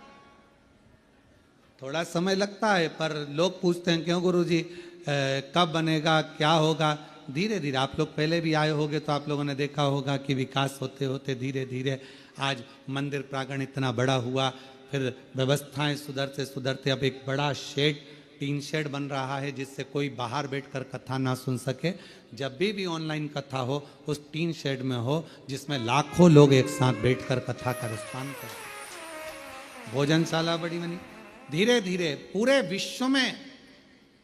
थोड़ा समय लगता है, पर लोग पूछते हैं क्यों गुरुजी कब बनेगा, क्या होगा। धीरे धीरे, आप लोग पहले भी आए होंगे तो आप लोगों ने देखा होगा कि विकास होते होते धीरे धीरे आज मंदिर प्रांगण इतना बड़ा हुआ, फिर व्यवस्थाएं सुधरते सुधरते अब एक बड़ा शेड, टीन शेड बन रहा है जिससे कोई बाहर बैठकर कथा ना सुन सके। जब भी ऑनलाइन कथा हो उस टीन शेड में हो जिसमें लाखों लोग एक साथ बैठकर कथा का रसपान करें। भोजनशाला बड़ी बनी। धीरे धीरे पूरे विश्व में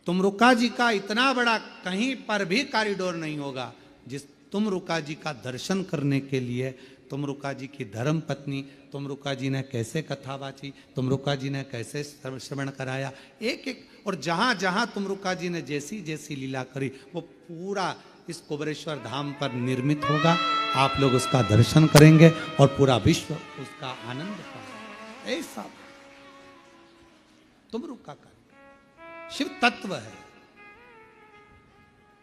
तुमरुका जी का इतना बड़ा कहीं पर भी कॉरिडोर नहीं होगा जिस तुमरुका जी का दर्शन करने के लिए, तुमरुका जी की धर्म पत्नी, तुमरुका जी ने कैसे कथा वाची, तुमरुका जी ने कैसे श्रवण कराया, एक एक, और जहां जहां तुमरुका जी ने जैसी जैसी लीला करी वो पूरा इस कुबेरेश्वर धाम पर निर्मित होगा। आप लोग उसका दर्शन करेंगे और पूरा विश्व उसका आनंद पाएगा। ऐसा तुमरुका का शिव तत्व है।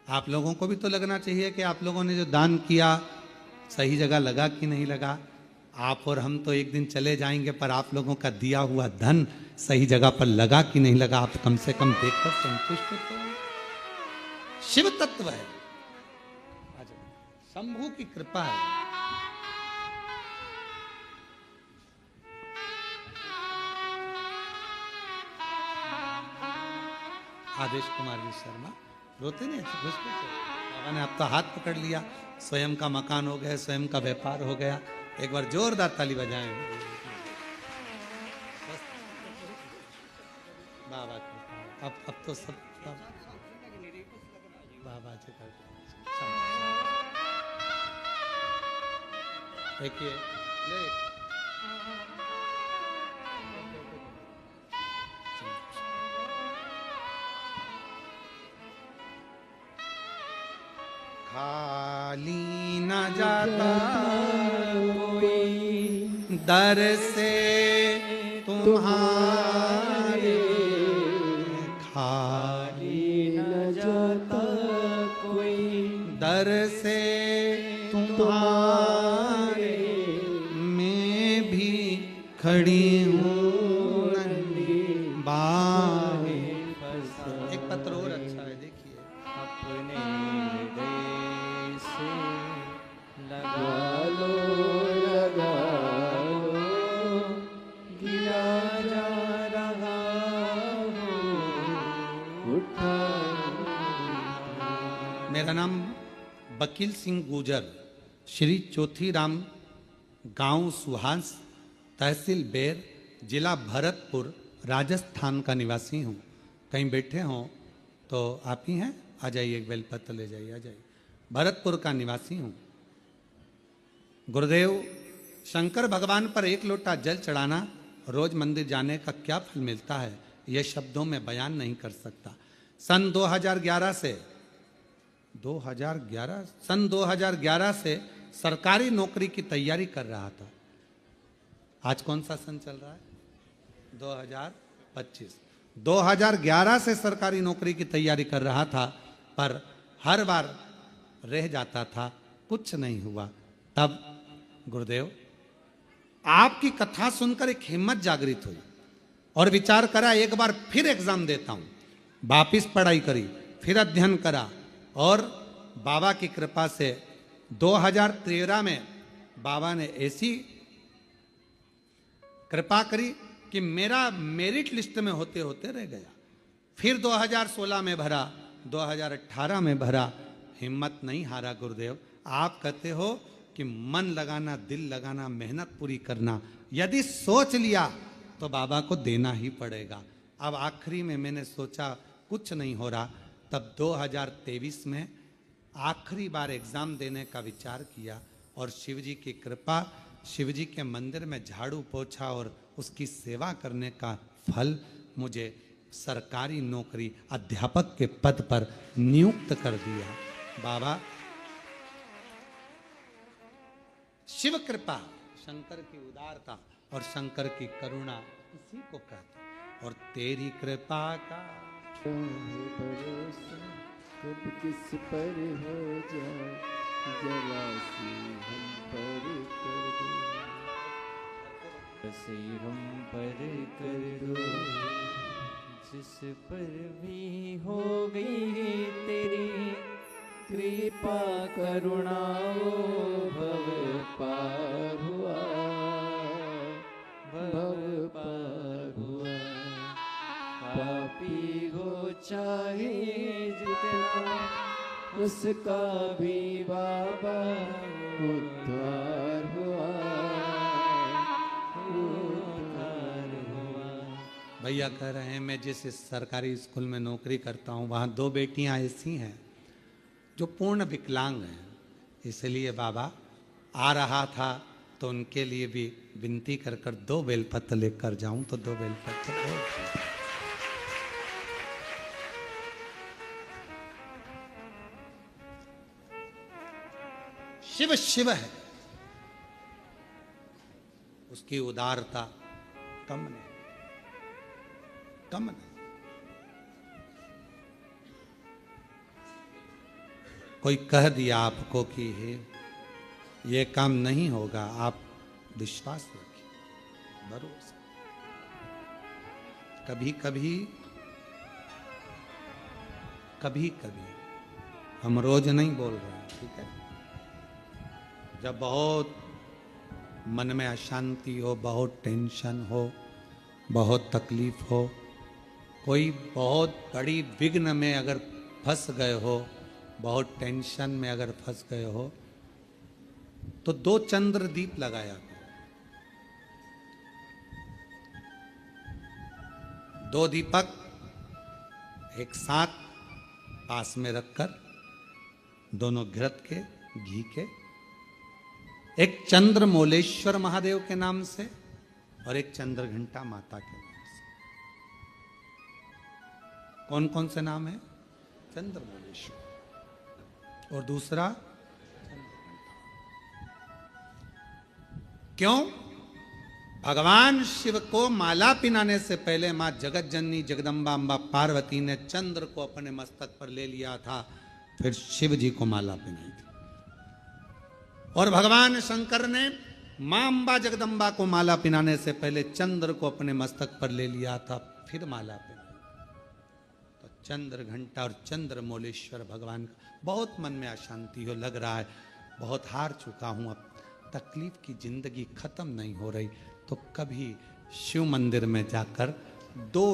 आप लोगों को भी तो लगना चाहिए कि आप लोगों ने जो दान किया सही जगह लगा कि नहीं लगा। आप और हम तो एक दिन चले जाएंगे, पर आप लोगों का दिया हुआ धन सही जगह पर लगा कि नहीं लगा, आप कम से कम देखकर संतुष्ट तो हो। शिव तत्व है, शंभू की कृपा है। आदेश कुमार जी शर्मा रोते नहीं, खुश बाबा ने अब तो हाथ पकड़ लिया, स्वयं का मकान हो गया, स्वयं का व्यापार हो गया। एक बार जोरदार ताली बजाएं बाबा की। अब तो सब बाबा जी का देखिए खाली न जाता कोई दर से तुम्हारे, खाली न जाता कोई दर से तुम्हारे, मैं भी खड़ी हूँ नंदी बाहें। एक पत्र और अच्छा है, देखिए।
अपने हृदय से लगा लो, गिरा जा रहा हो, उठा।
मेरा नाम वकील सिंह गुजर, श्री चौथीराम, गांव सुहास, तहसील बेर, जिला भरतपुर, राजस्थान का निवासी हूँ। कहीं बैठे हों तो आप ही हैं, आ जाइए, एक बेलपत्र ले जाइए, आ जाइए। भरतपुर का निवासी हूँ। गुरुदेव, शंकर भगवान पर एक लोटा जल चढ़ाना, रोज मंदिर जाने का क्या फल मिलता है, यह शब्दों में बयान नहीं कर सकता। सन 2011 से सरकारी नौकरी की तैयारी कर रहा था। आज कौन सा सन चल रहा है? 2025। 2011 से सरकारी नौकरी की तैयारी कर रहा था, पर हर बार रह जाता था, कुछ नहीं हुआ। तब गुरुदेव, आपकी कथा सुनकर एक हिम्मत जागृत हुई और विचार करा एक बार फिर एग्जाम देता हूं। वापिस पढ़ाई करी, फिर अध्ययन करा और बाबा की कृपा से 2013 में बाबा ने ऐसी कृपा करी कि मेरा मेरिट लिस्ट में होते होते रह गया। फिर 2016 में भरा, 2018 में भरा, हिम्मत नहीं हारा। गुरुदेव, आप कहते हो कि मन लगाना, दिल लगाना, मेहनत पूरी करना, यदि सोच लिया तो बाबा को देना ही पड़ेगा। अब आखिरी में मैंने सोचा कुछ नहीं हो रहा, तब 2023 में आखिरी बार एग्ज़ाम देने का विचार किया और शिवजी की कृपा, शिवजी के मंदिर में झाड़ू पोछा और उसकी सेवा करने का फल मुझे सरकारी नौकरी, अध्यापक के पद पर नियुक्त कर दिया। बाबा, शिव कृपा, शंकर की उदारता और शंकर की करुणा इसी को कहते। और तेरी कृपा का
भरोसा कब किस पर हो जाए, जरा सी हम पर कर दो, बसे हम पर कर दो। जिस पर भी हो गई तेरी कृपा, कृपा करुणाओ भव पार हुआ, भव पार हुआ। पापी हो चाहे जितना, उसका भी बाबा उद्धार हुआ, उद्धार हुआ।
भैया कह रहे हैं मैं जिस सरकारी स्कूल में नौकरी करता हूँ वहाँ 2 बेटियाँ ऐसी हैं जो पूर्ण विकलांग हैं, इसलिए बाबा आ रहा था तो उनके लिए भी विनती कर कर 2 बेलपत्र लेकर जाऊं तो 2 बेलपत्र। शिव शिव है, उसकी उदारता कम नहीं, कम नहीं। कोई कह दिया आपको कि ये काम नहीं होगा, आप विश्वास रखिए, भरोसा। कभी कभी कभी कभी हम रोज नहीं बोल रहे हैं, ठीक है, जब बहुत मन में अशांति हो, बहुत टेंशन हो, बहुत तकलीफ हो, कोई बहुत बड़ी विघ्न में अगर फंस गए हो, बहुत टेंशन में अगर फंस गए हो, तो 2 चंद्र दीप लगाया करो। 2 दीपक एक साथ पास में रखकर, दोनों घृत के, घी के, एक चंद्र मोलेश्वर महादेव के नाम से और एक चंद्र घंटा माता के नाम से। कौन कौन से नाम है? चंद्र मोलेश्वर और दूसरा चंद्र घंटा। क्यों? भगवान शिव को माला पिनाने से पहले मां जगत जननी जगदम्बा अम्बा पार्वती ने चंद्र को अपने मस्तक पर ले लिया था, फिर शिव जी को माला पिनाई थी। और भगवान शंकर ने मां अम्बा जगदम्बा को माला पिनाने से पहले चंद्र को अपने मस्तक पर ले लिया था, फिर माला पिनाई। तो चंद्र घंटा और चंद्र मोलेश्वर भगवान का। बहुत मन में अशांति हो, लग रहा है बहुत हार चुका हूं, अब तकलीफ की जिंदगी खत्म नहीं हो रही, तो कभी शिव मंदिर में जाकर 2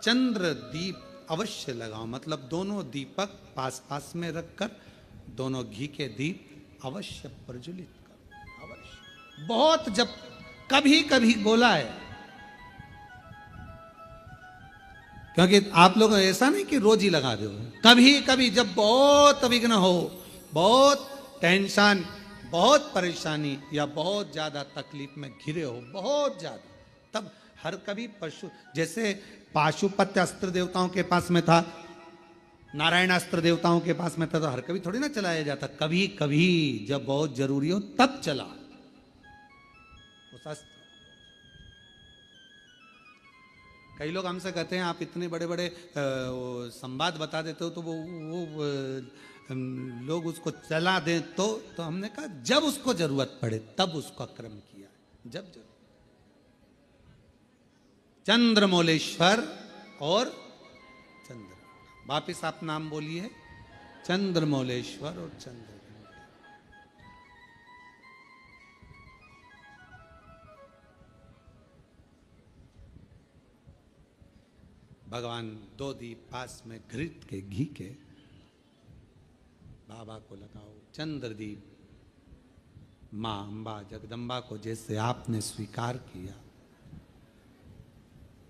चंद्र दीप अवश्य लगाओ। मतलब दोनों दीपक पास पास में रखकर दोनों घी के दीप अवश्य प्रज्वलित करो, अवश्य। बहुत जब कभी कभी बोला है, क्योंकि आप लोग ऐसा नहीं कि रोज ही लगा दो, कभी कभी जब बहुत विघ्न हो, बहुत टेंशन, बहुत परेशानी या बहुत ज्यादा तकलीफ में घिरे हो, बहुत ज्यादा, तब हर कभी पशु, जैसे पाशुपत्य अस्त्र देवताओं के पास में था, नारायण अस्त्र देवताओं के पास में था, तो हर कभी थोड़ी ना चलाया जाता, कभी कभी जब बहुत जरूरी हो तब चला उस अस्त्र। कई लोग हमसे कहते हैं आप इतने बड़े बड़े संवाद बता देते हो, तो वो लोग उसको चला दें, तो हमने कहा जब उसको जरूरत पड़े तब उसका क्रम किया, जब जरूरत। चंद्रमौलेश्वर और चंद्र, वापिस आप नाम बोलिए, चंद्रमौलेश्वर और चंद्र। भगवान 2 दीप पास में घृत के, घी के बाबा को लगाओ। चंद्र दीप मां अम्बा जगदम्बा को जैसे आपने स्वीकार किया,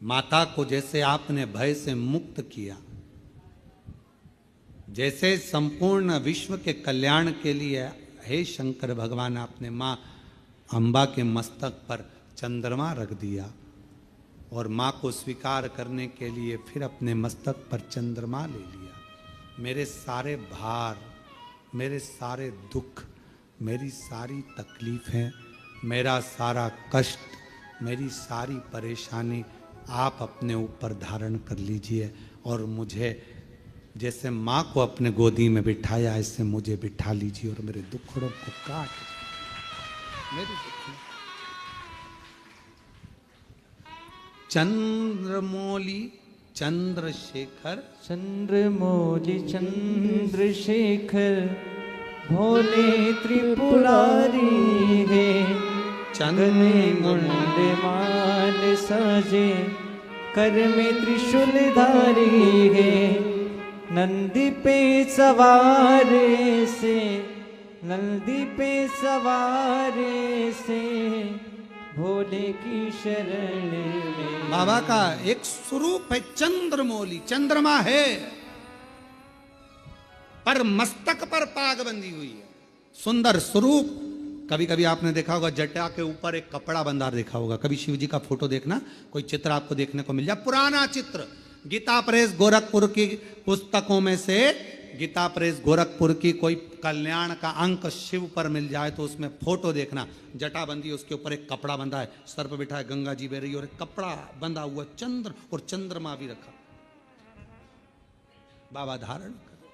माता को जैसे आपने भय से मुक्त किया, जैसे संपूर्ण विश्व के कल्याण के लिए हे शंकर भगवान आपने मां अम्बा के मस्तक पर चंद्रमा रख दिया, और मां को स्वीकार करने के लिए फिर अपने मस्तक पर चंद्रमा ले लिया। मेरे सारे भार, मेरे सारे दुख, मेरी सारी तकलीफें, मेरा सारा कष्ट, मेरी सारी परेशानी आप अपने ऊपर धारण कर लीजिए, और मुझे जैसे माँ को अपने गोदी में बिठाया ऐसे मुझे बिठा लीजिए, और मेरे दुखड़ों को काट मेरे दुख। चंद्रमौली चंद्रशेखर
चंद्रमौलि चंद्रशेखर भोले त्रिपुरारी है। गले मुंड माल साजे कर में त्रिशूल धारी है। नंदी पे सवारे से नंदी पे सवारे से भोले की शरण में।
बाबा का एक स्वरूप है चंद्रमौली, चंद्रमा है पर मस्तक पर पाग बंधी हुई है, सुंदर स्वरूप। कभी कभी आपने देखा होगा जटा के ऊपर एक कपड़ा बंधा देखा होगा। कभी शिव जी का फोटो देखना, कोई चित्र आपको देखने को मिल जाए, पुराना चित्र, गीता प्रेस गोरखपुर की पुस्तकों में से गीता प्रेस गोरखपुर की कोई कल्याण का अंक शिव पर मिल जाए तो उसमें फोटो देखना, जटा बंधी, उसके ऊपर एक कपड़ा बंधा है, सर पर बिठा है गंगा जी बह रही है और एक कपड़ा बंधा हुआ चंद्र और चंद्रमा भी रखा। बाबा धारण करो,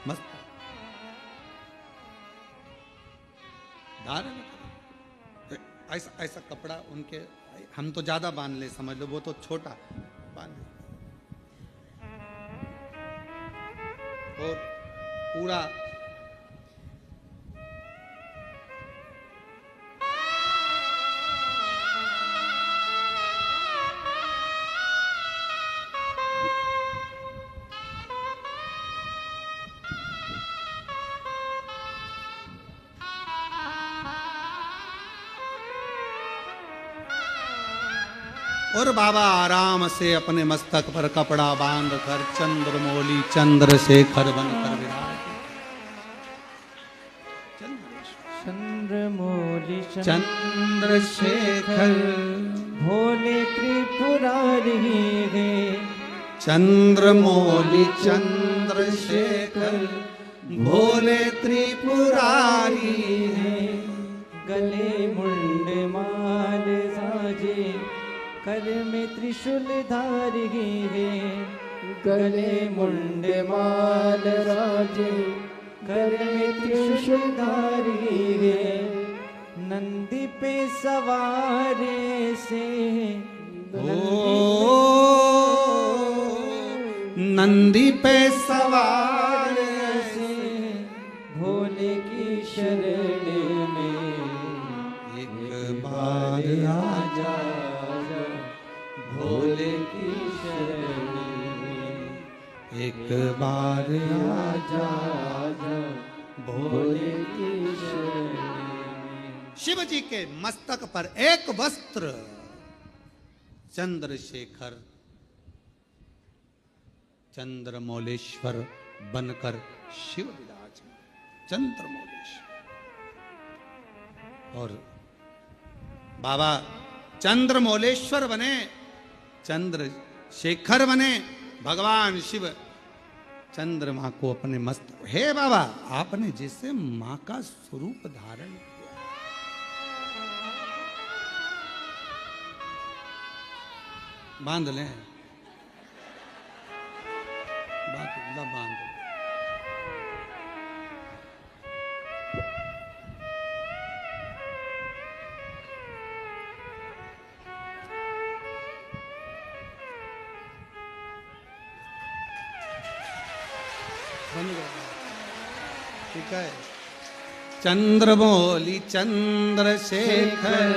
मस्त धारण करो। ऐसा ऐसा कपड़ा उनके, हम तो ज्यादा बांध ले समझ लो, वो तो छोटा बांध ले। और पूरा और बाबा आराम से अपने मस्तक पर कपड़ा बांध कर चंद्रमौली चंद्रशेखर बनकर विराजे।
चंद्रमौलि
चंद्रशेखर
भोले त्रिपुरारी है।
चंद्रमौली चंद्रशेखर भोले त्रिपुरारी है।
गले मुंड माल साजे कर में त्रिशूल धारी है। गले मुंड माल राजे कर में त्रिशूल धारी है। नंदी पे सवारे से
नंदी पे सवार
से भोले की शरण में
एक बार आजा
भोले की शरण में।
एक बार आजा
भोले की शरण में।
शिव जी के मस्तक पर एक वस्त्र चंद्रशेखर चंद्रमौलेश्वर बनकर शिव विराजमान, चंद्रमौलेश्वर। और बाबा चंद्रमौलेश्वर बने, चंद्रशेखर बने, भगवान शिव चंद्रमा को अपने मस्तक। हे बाबा, आपने जैसे मां का स्वरूप धारण किया, बांध लें, बांध लें। ठीक है। चंद्रमौली चंद्रशेखर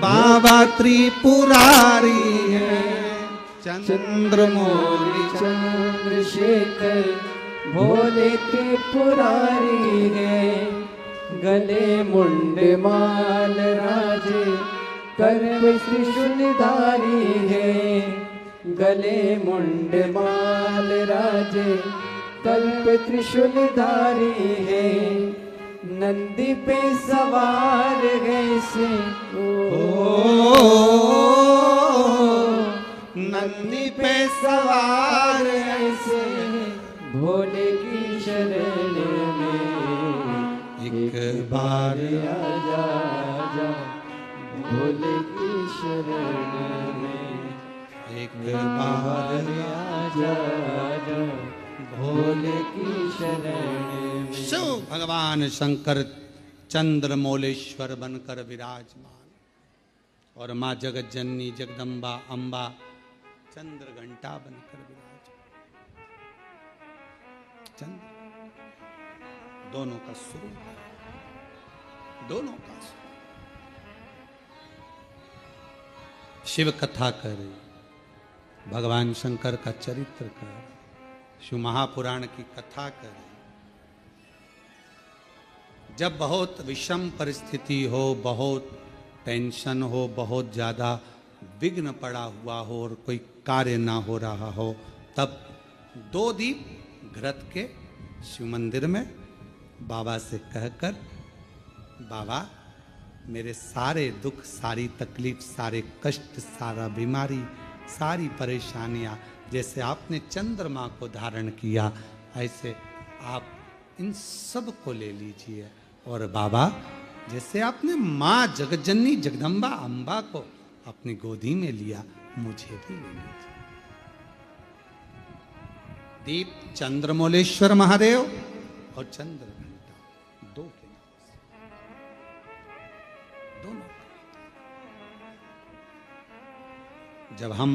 बाबा त्रिपुरारी है। चंद्रमौली
चंद्रशेखर भोले त्रिपुरारी है। गले मुंड माल राजे कर त्रिशूल धारी है। गले मुंड माल राजे कल्प त्रिशूल धारी है। नंदी पे सवार ऐसे
नंदी पे सवार
ऐसे भोले की शरण में
एक बार
आजा आजा भोले की शरण में
एक बार
आजा आजा भोले की शरण में।
शिव भगवान शंकर चंद्रमौलेश्वर बनकर विराजमान और माँ जगत जननी जगदम्बा अम्बा चंद्र घंटा बनकर विराज, चंद्र दोनों का स्वरूप है, दोनों का स्वरूप। शिव कथा कर, भगवान शंकर का चरित्र कर, शिव महापुराण की कथा कर। जब बहुत विषम परिस्थिति हो, बहुत टेंशन हो, बहुत ज़्यादा विघ्न पड़ा हुआ हो और कोई कार्य ना हो रहा हो, तब 2 दीप घृत के शिव मंदिर में बाबा से कहकर, बाबा मेरे सारे दुख, सारी तकलीफ, सारे कष्ट, सारा बीमारी, सारी परेशानियां, जैसे आपने चंद्रमा को धारण किया ऐसे आप इन सब को ले लीजिए। और बाबा जैसे आपने माँ जगज्जननी जगदम्बा अम्बा को अपनी गोदी में लिया, मुझे भी ले लीजिए। दीप चंद्रमौलेश्वर महादेव और चंद्र घंटा 2 के नाम से, दोनों। जब हम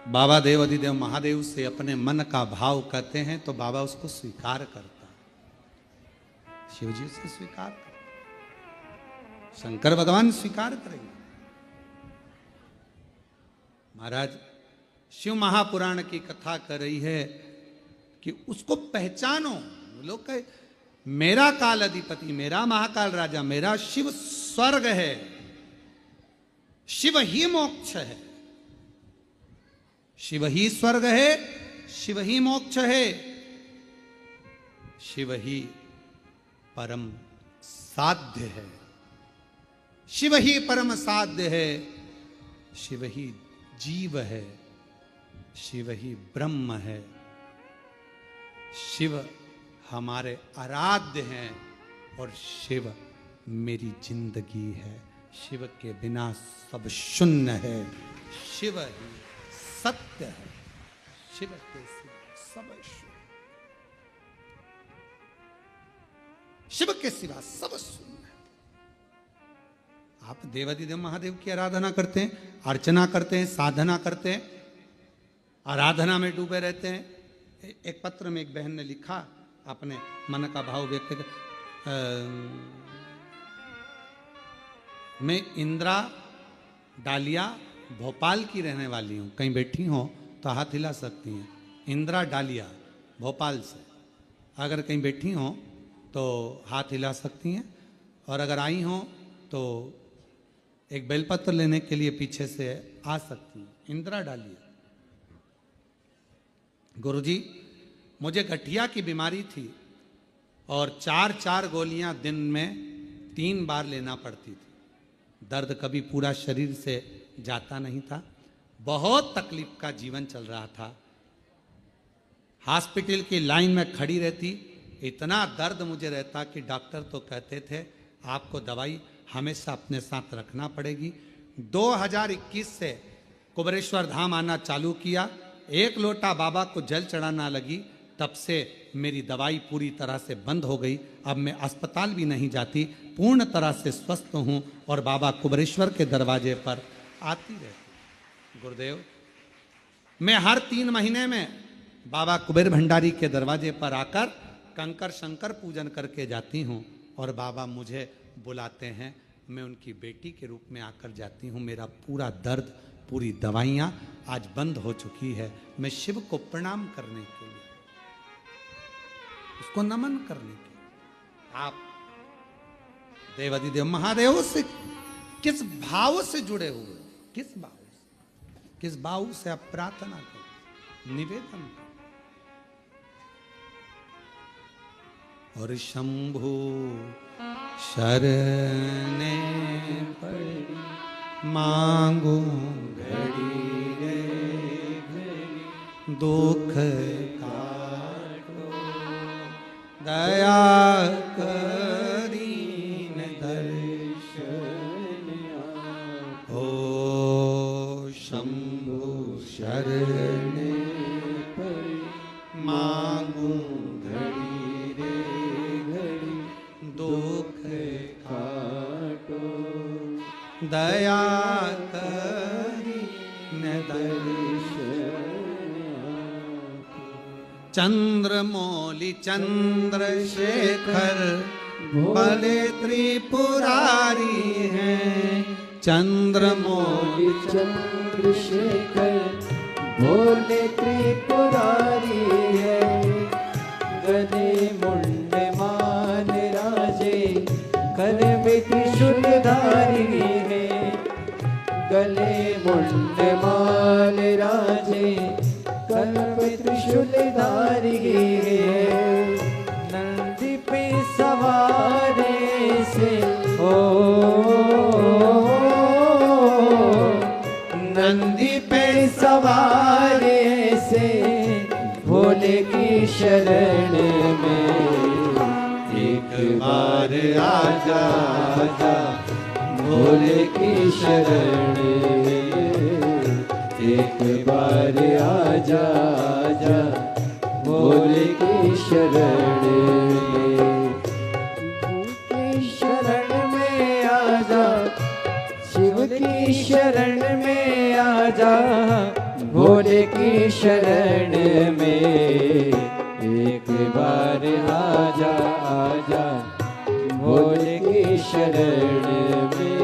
बाबा देव अधिदेव महादेव से अपने मन का भाव कहते हैं तो बाबा उसको स्वीकार करता है, शिव जी से स्वीकार करते, शंकर भगवान स्वीकार करेंगे। महाराज शिव महापुराण की कथा कर रही है कि उसको पहचानो। लोग कहे मेरा काल अधिपति, मेरा महाकाल राजा, मेरा शिव स्वर्ग है, शिव ही मोक्ष है, शिव ही स्वर्ग है, शिव ही मोक्ष है, शिव ही परम साध्य है, शिव ही परम साध्य है, शिव ही जीव है, शिव ही ब्रह्म है, शिव हमारे आराध्य हैं और शिव मेरी जिंदगी है। शिव के बिना सब शून्य है, शिव ही सत्य है, शिव के सिवा सब शून्य, शिव के सिवा सब शून्य है। आप देवाधिदेव महादेव की आराधना करते हैं, अर्चना करते हैं, साधना करते हैं, आराधना में डूबे रहते हैं। एक पत्र में एक बहन ने लिखा, अपने मन का भाव व्यक्त कर, मैं इंदिरा डालिया भोपाल की रहने वाली हूँ, कहीं बैठी हो तो हाथ हिला सकती हैं। इंदिरा डालिया भोपाल से अगर कहीं बैठी हो तो हाथ हिला सकती हैं, और अगर आई हो तो एक बेलपत्र लेने के लिए पीछे से आ सकती हैं। इंदिरा डालिया, गुरुजी मुझे गठिया की बीमारी थी और 4 गोलियां दिन में 3 बार लेना पड़ती थी। दर्द कभी पूरा शरीर से जाता नहीं था, बहुत तकलीफ का जीवन चल रहा था। हॉस्पिटल की लाइन में खड़ी रहती, इतना दर्द मुझे रहता कि डॉक्टर तो कहते थे आपको दवाई हमेशा अपने साथ रखना पड़ेगी। 2021 से कुबेरेश्वर धाम आना चालू किया, 1 लोटा बाबा को जल चढ़ाना लगी, तब से मेरी दवाई पूरी तरह से बंद हो गई। अब मैं अस्पताल भी नहीं जाती, पूर्ण तरह से स्वस्थ हूँ और बाबा कुबेरेश्वर के दरवाजे पर आती रहती। गुरुदेव मैं हर 3 महीने में बाबा कुबेर भंडारी के दरवाजे पर आकर कंकर शंकर पूजन करके जाती हूँ और बाबा मुझे बुलाते हैं, मैं उनकी बेटी के रूप में आकर जाती हूँ। मेरा पूरा दर्द, पूरी दवाइयाँ आज बंद हो चुकी है। मैं शिव को प्रणाम करने के लिए, उसको नमन करने के लिए, आप देवाधिदेव महादेव से किस भाव से जुड़े हुए, किस भाव से आप प्रार्थना करो, निवेदन करो। और शंभु शरणे पड़ी मांगू घड़ी रे घड़ी, दुख काटो दया करीन दर्शन हो। शंभु शरणे पड़ी मांगू घड़ी रे घड़ी, दुख काटो दया करीन दर्शन चंद्रमौलि चंद्रशेखर भोले त्रिपुरारी हैं। चंद्रमौलि
चंद्रशेखर भोले त्रिपुरारी है। गले मुंड मान राजे कर में त्रिशूलधारी है। गले मुंड मान राजे कर में त्रिशूलधारी है। नंदी पे सवारे से हो नंदी पे सवारे से भोले की शरण में एक बार आजा आजा। भोले की शरण में एक बार आजा आजा। भोले की शरण में की शरण में आजा। शिव की शरण में आजा। भोले की शरण में एक बार आजा आजा। भोले की शरण में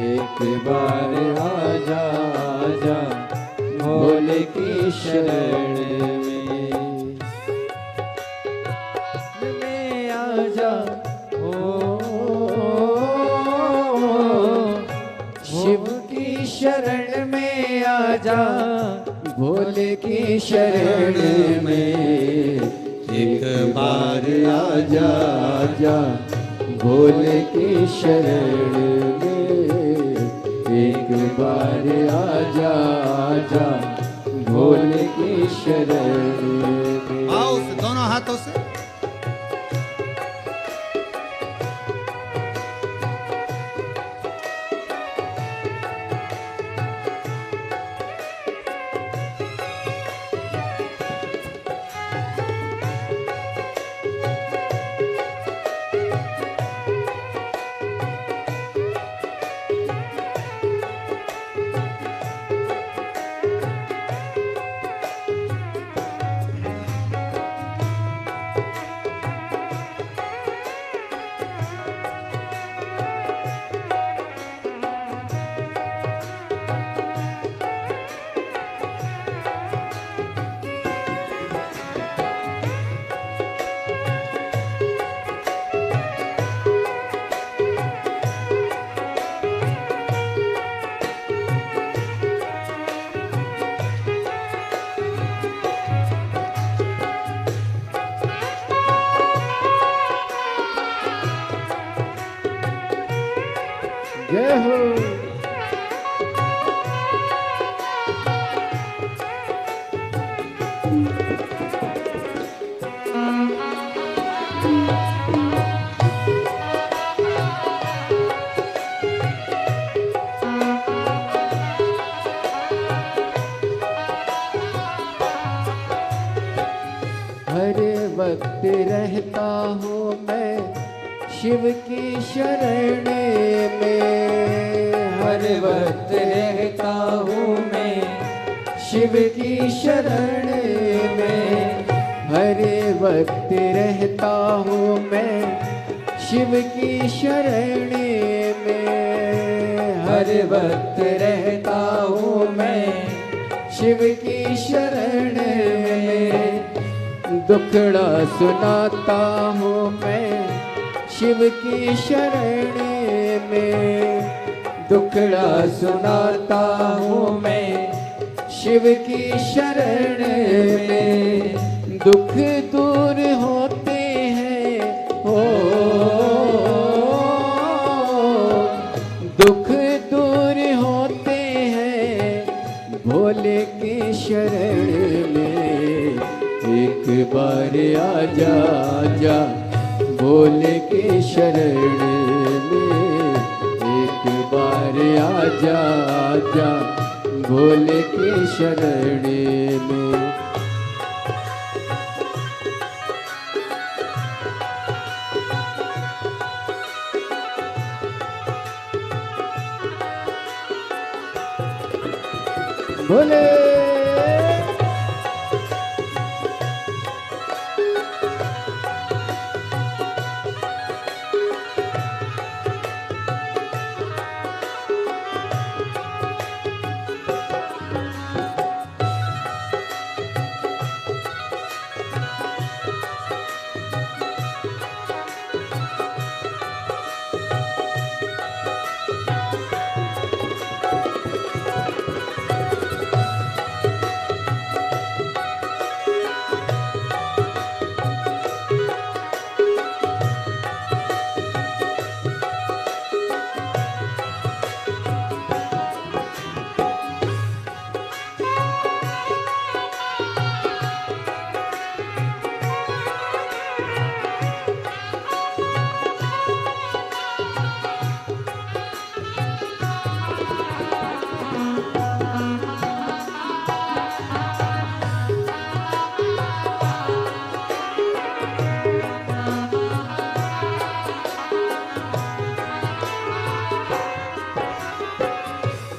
एक बार आजा आजा। भोले की शरण में आजा। शिव की शरण में आजा। भोले की शरण में एक बार आजा आजा। भोले की शरण में एक बार आजा आजा। भोले की शरण में।
आओ दोनों हाथों से।
जय हो। हर वक्त रहता हूँ मैं शिव की शरण में। हर वक्त रहता हूँ मैं शिव की शरण में। हर वक्त रहता हूँ मैं शिव की शरण में। हर वक्त रहता हूँ मैं शिव की शरण में। दुखड़ा सुनाता हूँ मैं शिव की शरण में। दुखड़ा सुनाता हूँ मैं शिव की शरण में। दुख दूर होते हैं हो दुख दूर होते हैं भोले की शरण में। एक बार आजा आजा भोले की शरण में। एक बार आजा आजा भोले की शरण में। भोले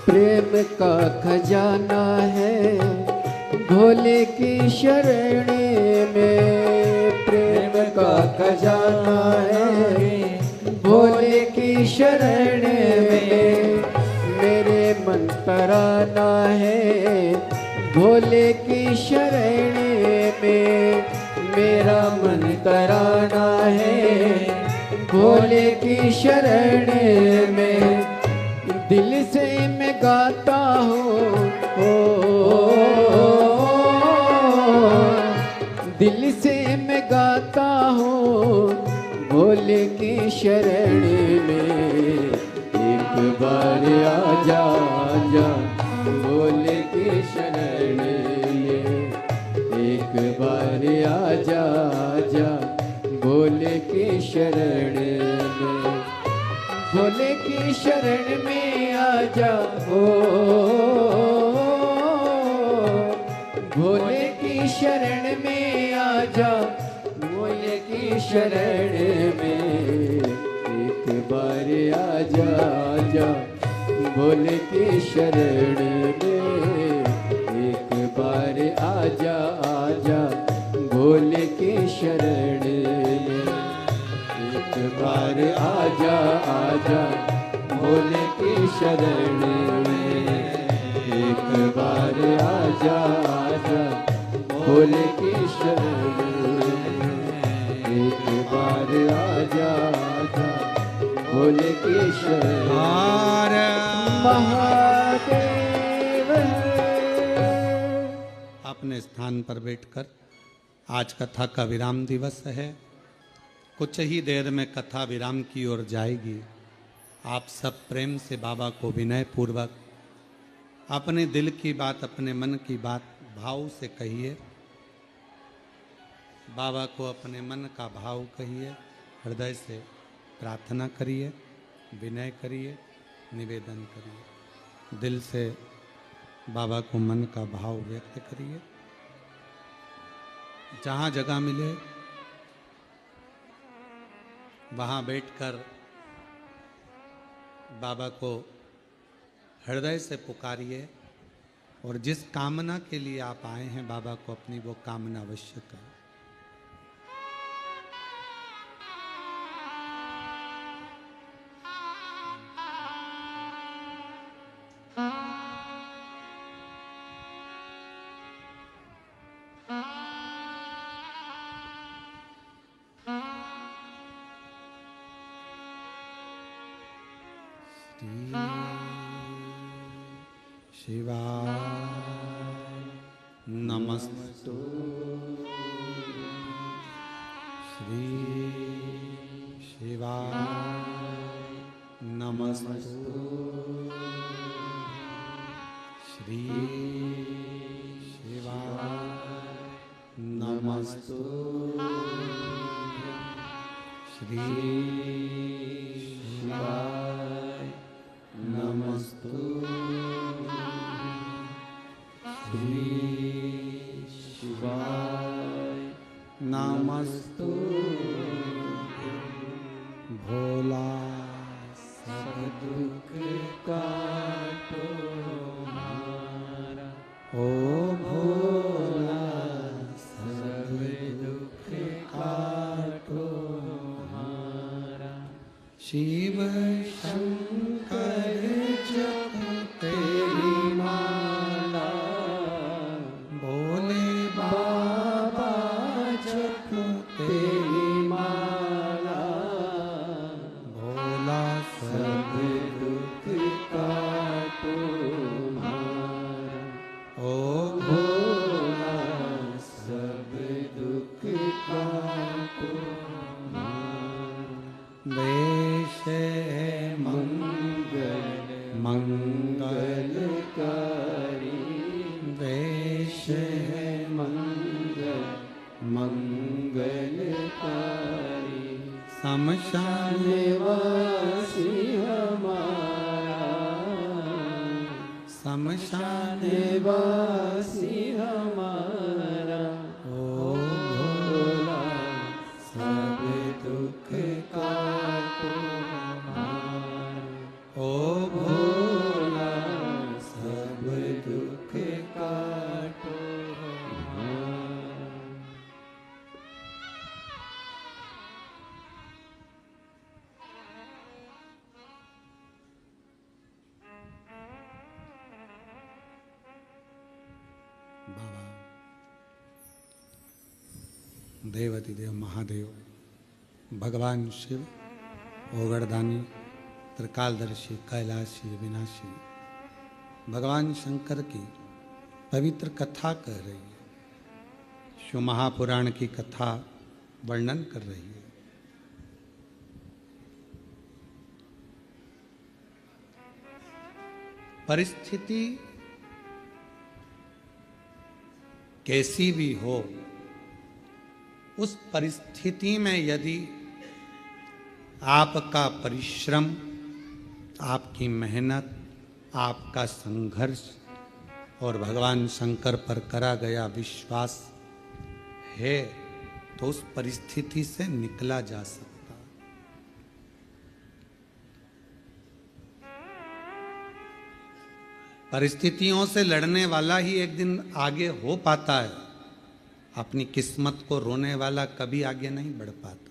प्रेम का खजाना है भोले की शरण में। प्रेम का खजाना है भोले की शरण में। मेरे मन तराना है भोले की शरण में। मेरा मन तराना है भोले की शरण में। दिल से मैं गाता हूँ दिल से मैं गाता हूँ भोले की शरण में। एक बार आजा आजा भोले की शरण में। एक बार आजा आजा भोले की शरण में। भोले की शरण में आजा भोले की शरण में आजा भोले की शरण में। एक बार आजा आजा भोले की शरण में। एक बार आजा आजा भोले की शरण में। एक बार आजा आजा भोले की शरण में। एक बार आजा आजा भोले की शरण में। एक बार आजा आजा भोले की शरण में। महादेव
अपने स्थान पर बैठकर आज कथा का विराम दिवस है। कुछ ही देर में कथा विराम की ओर जाएगी। आप सब प्रेम से बाबा को विनय पूर्वक अपने दिल की बात, अपने मन की बात भाव से कहिए। बाबा को अपने मन का भाव कहिए, हृदय से प्रार्थना करिए, विनय करिए, निवेदन करिए। दिल से बाबा को मन का भाव व्यक्त करिए। जहाँ जगह मिले वहाँ बैठकर बाबा को हृदय से पुकारिए और जिस कामना के लिए आप आए हैं बाबा को अपनी वो कामना अवश्य करें। शिवाय नमस्तु। श्री शिवाय नमस्तु। श्री शिवाय नमस्तु। श्री शिवाय नमस्तु। श्री शिवाय नमस्तु। भोला सब दुख काटो हमारा। ओ भोला सब दुख काटो हमारा। शिव शंकर जप तेरी माला। भोले बाबा जप तेरी माला। भोला सब दुख काटो हमारा। ओ भोला सब दुख काटो हमारा। वेश है मंगल मंगलकारी। वेश है मंगल मंगलकारी। शमशान वासी हमारा। शमशान वासी हमारा। ओ भोला सब दुख काटो हमारा। ओ भोला देवाधिदेव महादेव, भगवान शिव, ओगड़दानी, त्रिकालदर्शी, कैलाशी, विनाशी, भगवान शंकर की पवित्र कथा कह रही है, शिव महापुराण की कथा वर्णन कर रही है। परिस्थिति कैसी भी हो, उस परिस्थिति में यदि आपका परिश्रम, आपकी मेहनत, आपका संघर्ष और भगवान शंकर पर करा गया विश्वास है, तो उस परिस्थिति से निकला जा सकता। परिस्थितियों से लड़ने वाला ही एक दिन आगे हो पाता है, अपनी किस्मत को रोने वाला कभी आगे नहीं बढ़ पाता।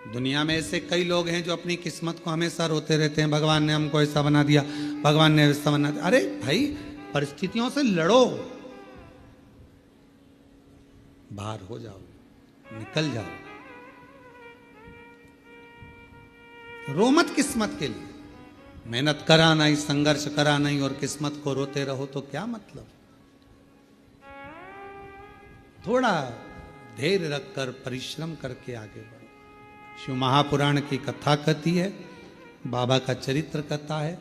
दुनिया में ऐसे कई लोग हैं जो अपनी किस्मत को हमेशा रोते रहते हैं, भगवान ने हमको ऐसा बना दिया, भगवान ने ऐसा बना दिया। अरे भाई, परिस्थितियों से लड़ो, बाहर हो जाओ, निकल जाओ, रो मत किस्मत के लिए। मेहनत करा नहीं, संघर्ष करा नहीं और किस्मत को रोते रहो तो क्या मतलब। थोड़ा धैर्य रखकर परिश्रम करके आगे बढ़ो। शिव महापुराण की कथा कहती है, बाबा का चरित्र कथा है।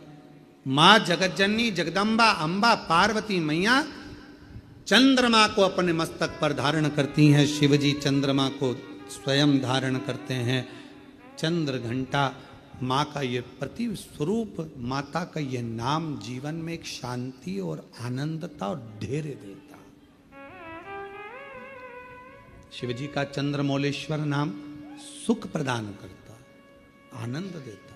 मां जगतजननी जगदम्बा अंबा पार्वती मैया चंद्रमा को अपने मस्तक पर धारण करती हैं, शिवजी चंद्रमा को स्वयं धारण करते हैं। चंद्र घंटा माँ का ये प्रति स्वरूप, माता का ये नाम जीवन में एक शांति और आनंदता और धैर्य देता। शिवजी का चंद्रमौलेश्वर नाम सुख प्रदान करता, आनंद देता।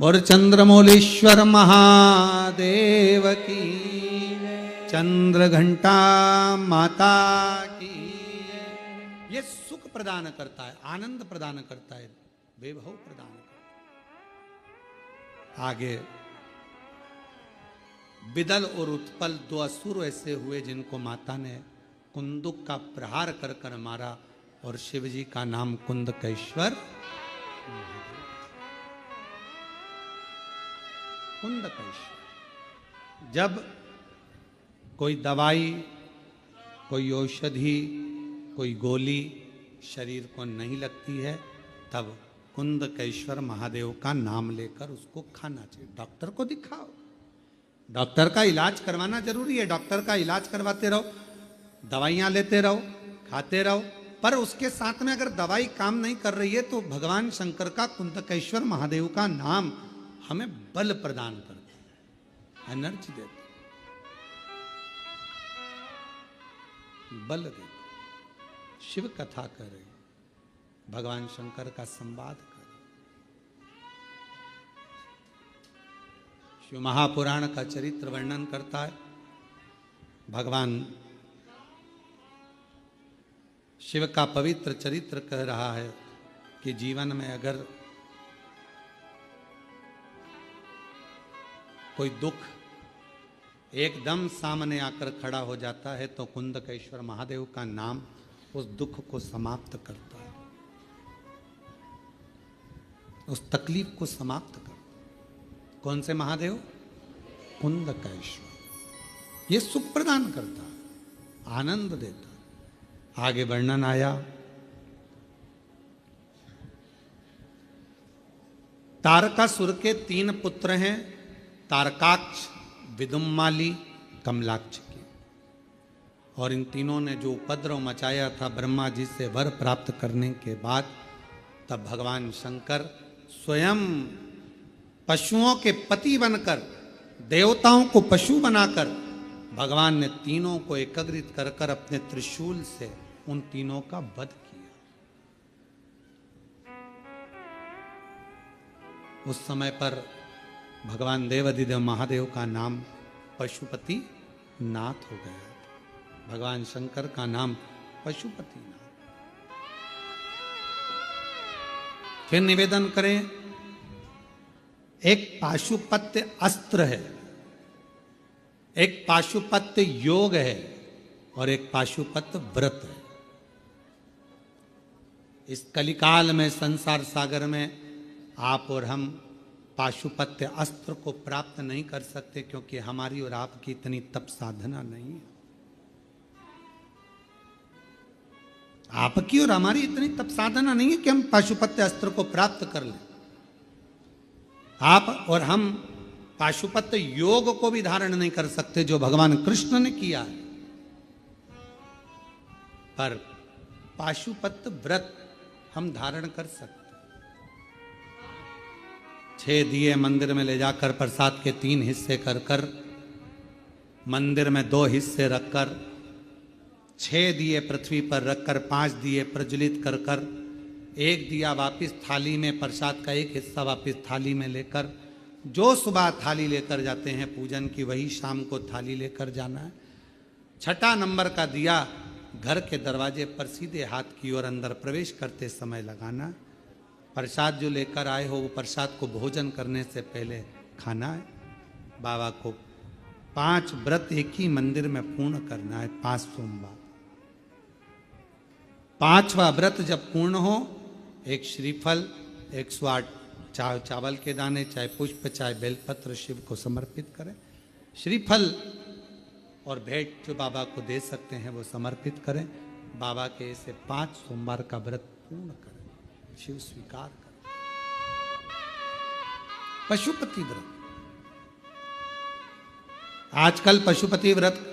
और चंद्रमौलेश्वर महादेव की, चंद्र घंटा माता की। ये सुख प्रदान करता है, आनंद प्रदान करता है, वैभव प्रदान करता है। आगे बिदल और उत्पल दो असुर ऐसे हुए जिनको माता ने कुंदुक का प्रहार कर कर मारा, और शिवजी का नाम कुंदकेश्वर। कुंदकेश्वर। जब कोई दवाई, कोई औषधि, कोई गोली शरीर को नहीं लगती है, तब कुंदकेश्वर महादेव का नाम लेकर उसको खाना चाहिए। डॉक्टर को दिखाओ, डॉक्टर का इलाज करवाना जरूरी है, डॉक्टर का इलाज करवाते रहो, दवाइयां लेते रहो, खाते रहो, पर उसके साथ में अगर दवाई काम नहीं कर रही है तो भगवान शंकर का, कुंदकेश्वर महादेव का नाम हमें बल प्रदान करता है, एनर्जी देता, बल देता। शिव कथा कर रहे, भगवान शंकर का संवाद कर। शिव महापुराण का चरित्र वर्णन करता है। भगवान शिव का पवित्र चरित्र कह रहा है कि जीवन में अगर कोई दुख एकदम सामने आकर खड़ा हो जाता है तो कुंदकेश्वर महादेव का नाम उस दुख को समाप्त करता है, उस तकलीफ को समाप्त करता है। कौन से महादेव? कुंदकेश्वर। ये सुख प्रदान करता है, आनंद देता है। आगे वर्णन आया, तारकासुर के 3 पुत्र हैं, तारकाक्ष, विदुम्माली, कमलाक्ष की। और इन तीनों ने जो उपद्रव मचाया था ब्रह्मा जी से वर प्राप्त करने के बाद, तब भगवान शंकर स्वयं पशुओं के पति बनकर, देवताओं को पशु बनाकर, भगवान ने तीनों को एकत्रित कर कर अपने त्रिशूल से उन तीनों का वध किया। उस समय पर भगवान देवाधिदेव महादेव का नाम पशुपति नाथ हो गया था। भगवान शंकर का नाम पशुपति नाथ। फिर निवेदन करें, एक पाशुपत्य अस्त्र है, एक पाशुपत्य योग है, और एक पाशुपत व्रत है। इस कलिकाल में, संसार सागर में आप और हम पाशुपत्य अस्त्र को प्राप्त नहीं कर सकते, क्योंकि हमारी और आपकी इतनी तप साधना नहीं है। आपकी और हमारी इतनी तप साधना नहीं है कि हम पाशुपत्य अस्त्र को प्राप्त कर लें। आप और हम पाशुपत्य योग को भी धारण नहीं कर सकते जो भगवान कृष्ण ने किया है, पर पाशुपत्य व्रत हम धारण कर सकते। 6 दिए मंदिर में ले जाकर प्रसाद के 3 हिस्से कर कर, मंदिर में 2 हिस्से रखकर, 6 दिए पृथ्वी पर रखकर 5 दिए प्रज्वलित कर कर, 1 दिया वापिस थाली में, प्रसाद का 1 हिस्सा वापिस थाली में लेकर, जो सुबह थाली लेकर जाते हैं पूजन की, वही शाम को थाली लेकर जाना है। 6ठा नंबर का दिया घर के दरवाजे पर सीधे हाथ की ओर अंदर प्रवेश करते समय लगाना। प्रसाद जो लेकर आए हो वो प्रसाद को भोजन करने से पहले खाना है। बाबा को 5 व्रत एक ही मंदिर में पूर्ण करना है, 5 सोमवार। 5वां व्रत जब पूर्ण हो, एक श्रीफल, 108 चाहे चावल के दाने, चाहे पुष्प, चाहे बेलपत्र शिव को समर्पित करें। श्रीफल और भेंट जो बाबा को दे सकते हैं वो समर्पित करें। बाबा के ऐसे 5 सोमवार का व्रत पूर्ण करें, शिव स्वीकार करें। पशुपति व्रत, आजकल पशुपति व्रत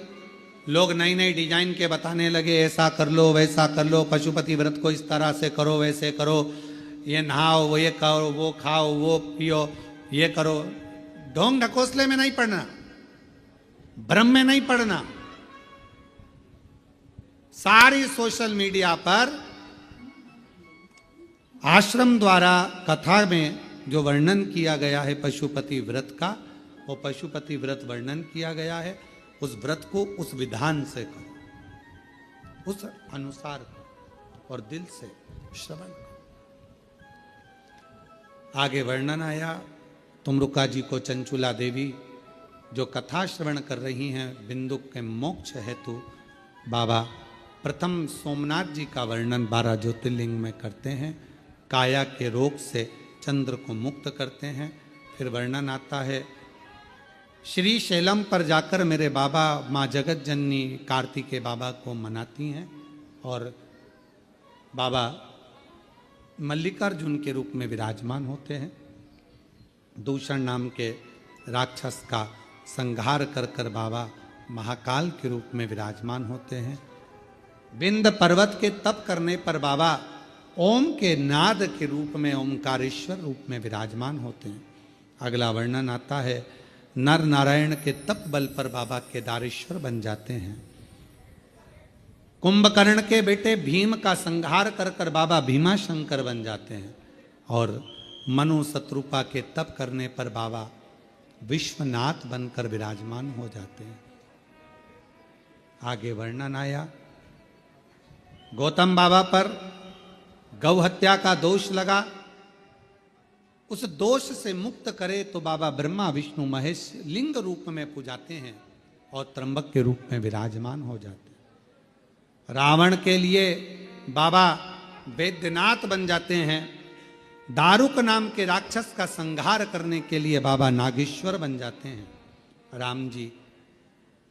लोग नई नई डिजाइन के बताने लगे, ऐसा कर लो वैसा कर लो, पशुपति व्रत को इस तरह से करो वैसे करो, ये नहाओ वो ये करो, वो खाओ वो पियो, ये करो। ढोंग ढकोसले में नहीं पड़ना, भ्रम में नहीं पड़ना। सारी सोशल मीडिया पर आश्रम द्वारा कथा में जो वर्णन किया गया है पशुपति व्रत का, वो पशुपति व्रत वर्णन किया गया है। उस व्रत को उस विधान से करो, उस अनुसार करो और दिल से श्रवण करो। आगे वर्णन आया, तुमरुका जी को चंचुला देवी जो कथा श्रवण कर रही हैं, बिंदु के मोक्ष हेतु बाबा प्रथम सोमनाथ जी का वर्णन 12 ज्योतिर्लिंग में करते हैं। काया के रोग से चंद्र को मुक्त करते हैं। फिर वर्णन आता है, श्री शैलम पर जाकर मेरे बाबा माँ जगत जननी कार्तिकेय बाबा को मनाती हैं और बाबा मल्लिकार्जुन के रूप में विराजमान होते हैं। दूषण नाम के राक्षस का संहार कर कर बाबा महाकाल के रूप में विराजमान होते हैं। विंध्य पर्वत के तप करने पर बाबा ओम के नाद के रूप में ओमकारेश्वर रूप में विराजमान होते हैं। अगला वर्णन आता है, नर नारायण के तप बल पर बाबा केदारेश्वर बन जाते हैं। कुंभकर्ण के बेटे भीम का संहार कर कर बाबा भीमा शंकर बन जाते हैं और मनु शत्रुपा के तप करने पर बाबा विश्वनाथ बनकर विराजमान हो जाते हैं। आगे वर्णन आया, गौतम बाबा पर गौ हत्या का दोष लगा, उस दोष से मुक्त करे तो बाबा ब्रह्मा विष्णु महेश लिंग रूप में पूजाते हैं और त्र्यंबक के रूप में विराजमान हो जाते हैं। रावण के लिए बाबा वैद्यनाथ बन जाते हैं। दारुक नाम के राक्षस का संहार करने के लिए बाबा नागेश्वर बन जाते हैं। राम जी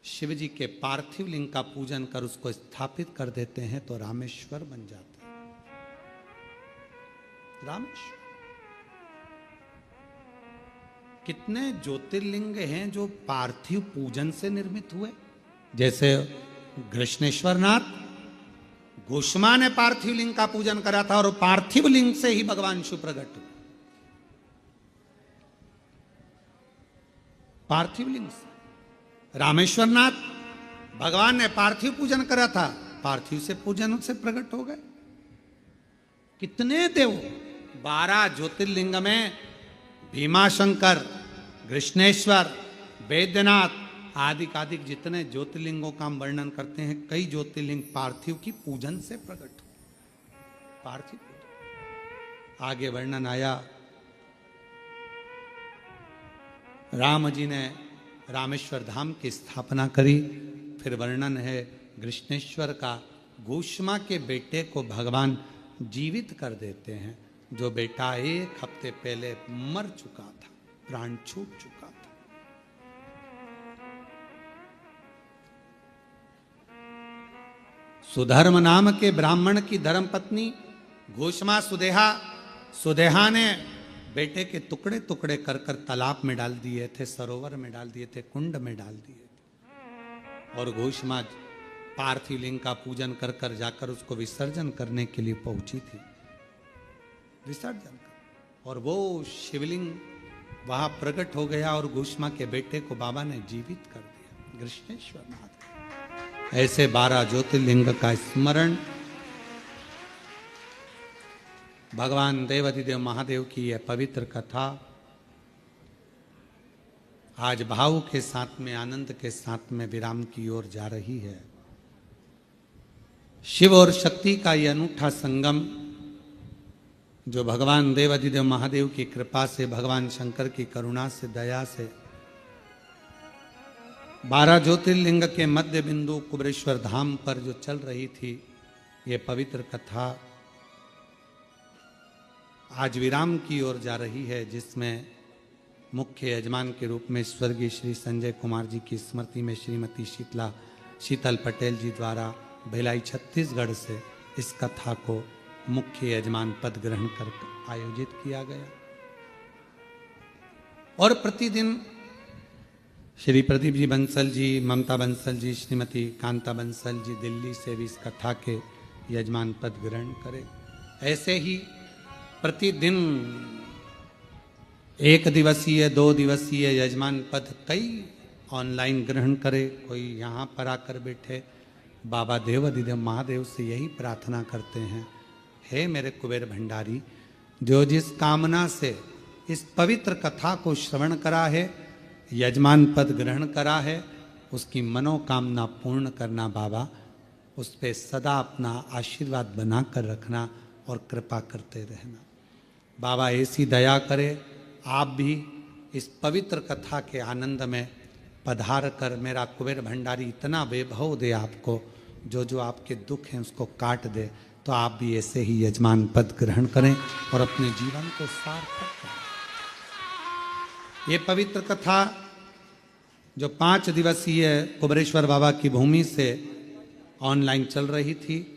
शिव जी के पार्थिव लिंग का पूजन कर उसको स्थापित कर देते हैं तो रामेश्वर बन जाते हैं। रामेश्वर, कितने ज्योतिर्लिंग हैं जो पार्थिव पूजन से निर्मित हुए। जैसे कृष्णेश्वरनाथ, घोषमा ने पार्थिव लिंग का पूजन करा था और पार्थिव लिंग से ही भगवान शिव प्रकट हुए। पार्थिव लिंग से। रामेश्वरनाथ, भगवान ने पार्थिव पूजन करा था, पार्थिव से पूजन से प्रकट हो गए। कितने देव, 12 ज्योतिर्लिंग में भीमाशंकर, कृष्णेश्वर, वैद्यनाथ आदि आदि जितने ज्योतिर्लिंगों का हम वर्णन करते हैं, कई ज्योतिर्लिंग पार्थिव की पूजन से प्रकट हुए। पार्थिव। आगे वर्णन आया, राम जी ने रामेश्वर धाम की स्थापना करी। फिर वर्णन है कृष्णेश्वर का घोषमा के बेटे को भगवान जीवित कर देते हैं, जो बेटा 1 हफ्ते पहले मर चुका था, प्राण छूट चुका था। सुधर्म नाम के ब्राह्मण की धर्मपत्नी घोषमा सुदेहा ने बेटे के टुकड़े टुकड़े कर कर तालाब में डाल दिए थे, सरोवर में डाल दिए थे, कुंड में डाल दिए थे। और घोषमा पार्थिव लिंग का पूजन कर कर जाकर उसको विसर्जन करने के लिए पहुंची थी, विसर्जन कर। और वो शिवलिंग वहां प्रकट हो गया और घोषमा के बेटे को बाबा ने जीवित कर दिया, कृष्णेश्वर नाथ। ऐसे 12 ज्योतिर्लिंग का स्मरण, भगवान देवाधिदेव महादेव की यह पवित्र कथा आज भाव के साथ में, आनंद के साथ में विराम की ओर जा रही है। शिव और शक्ति का यह अनूठा संगम, जो भगवान देवाधिदेव महादेव की कृपा से, भगवान शंकर की करुणा से, दया से 12 ज्योतिर्लिंग के मध्य बिंदु कुबेरेश्वर धाम पर जो चल रही थी, ये पवित्र कथा आज विराम की ओर जा रही है, जिसमें मुख्य यजमान के रूप में स्वर्गीय श्री संजय कुमार जी की स्मृति में श्रीमती शीतल पटेल जी द्वारा भिलाई छत्तीसगढ़ से इस कथा को मुख्य यजमान पद ग्रहण कर आयोजित किया गया। और प्रतिदिन श्री प्रदीप जी बंसल जी, ममता बंसल जी, श्रीमती कांता बंसल जी दिल्ली से भी इस कथा के यजमान पद ग्रहण करें। ऐसे ही प्रतिदिन 1 दिवसीय, 2 दिवसीय यजमान पद कई ऑनलाइन ग्रहण करे, कोई यहाँ पर आकर बैठे। बाबा देवाधिदेव महादेव से यही प्रार्थना करते हैं, हे मेरे कुबेर भंडारी, जो जिस कामना से इस पवित्र कथा को श्रवण करा है, यजमान पद ग्रहण करा है, उसकी मनोकामना पूर्ण करना बाबा, उस पे सदा अपना आशीर्वाद बनाकर रखना और कृपा करते रहना। बाबा ऐसी दया करे, आप भी इस पवित्र कथा के आनंद में पधार कर मेरा कुबेर भंडारी इतना वैभव दे आपको, जो जो आपके दुख हैं उसको काट दे, तो आप भी ऐसे ही यजमान पद ग्रहण करें और अपने जीवन को सार्थक करें। ये पवित्र कथा जो 5 दिवसीय कुबेरेश्वर बाबा की भूमि से ऑनलाइन चल रही थी,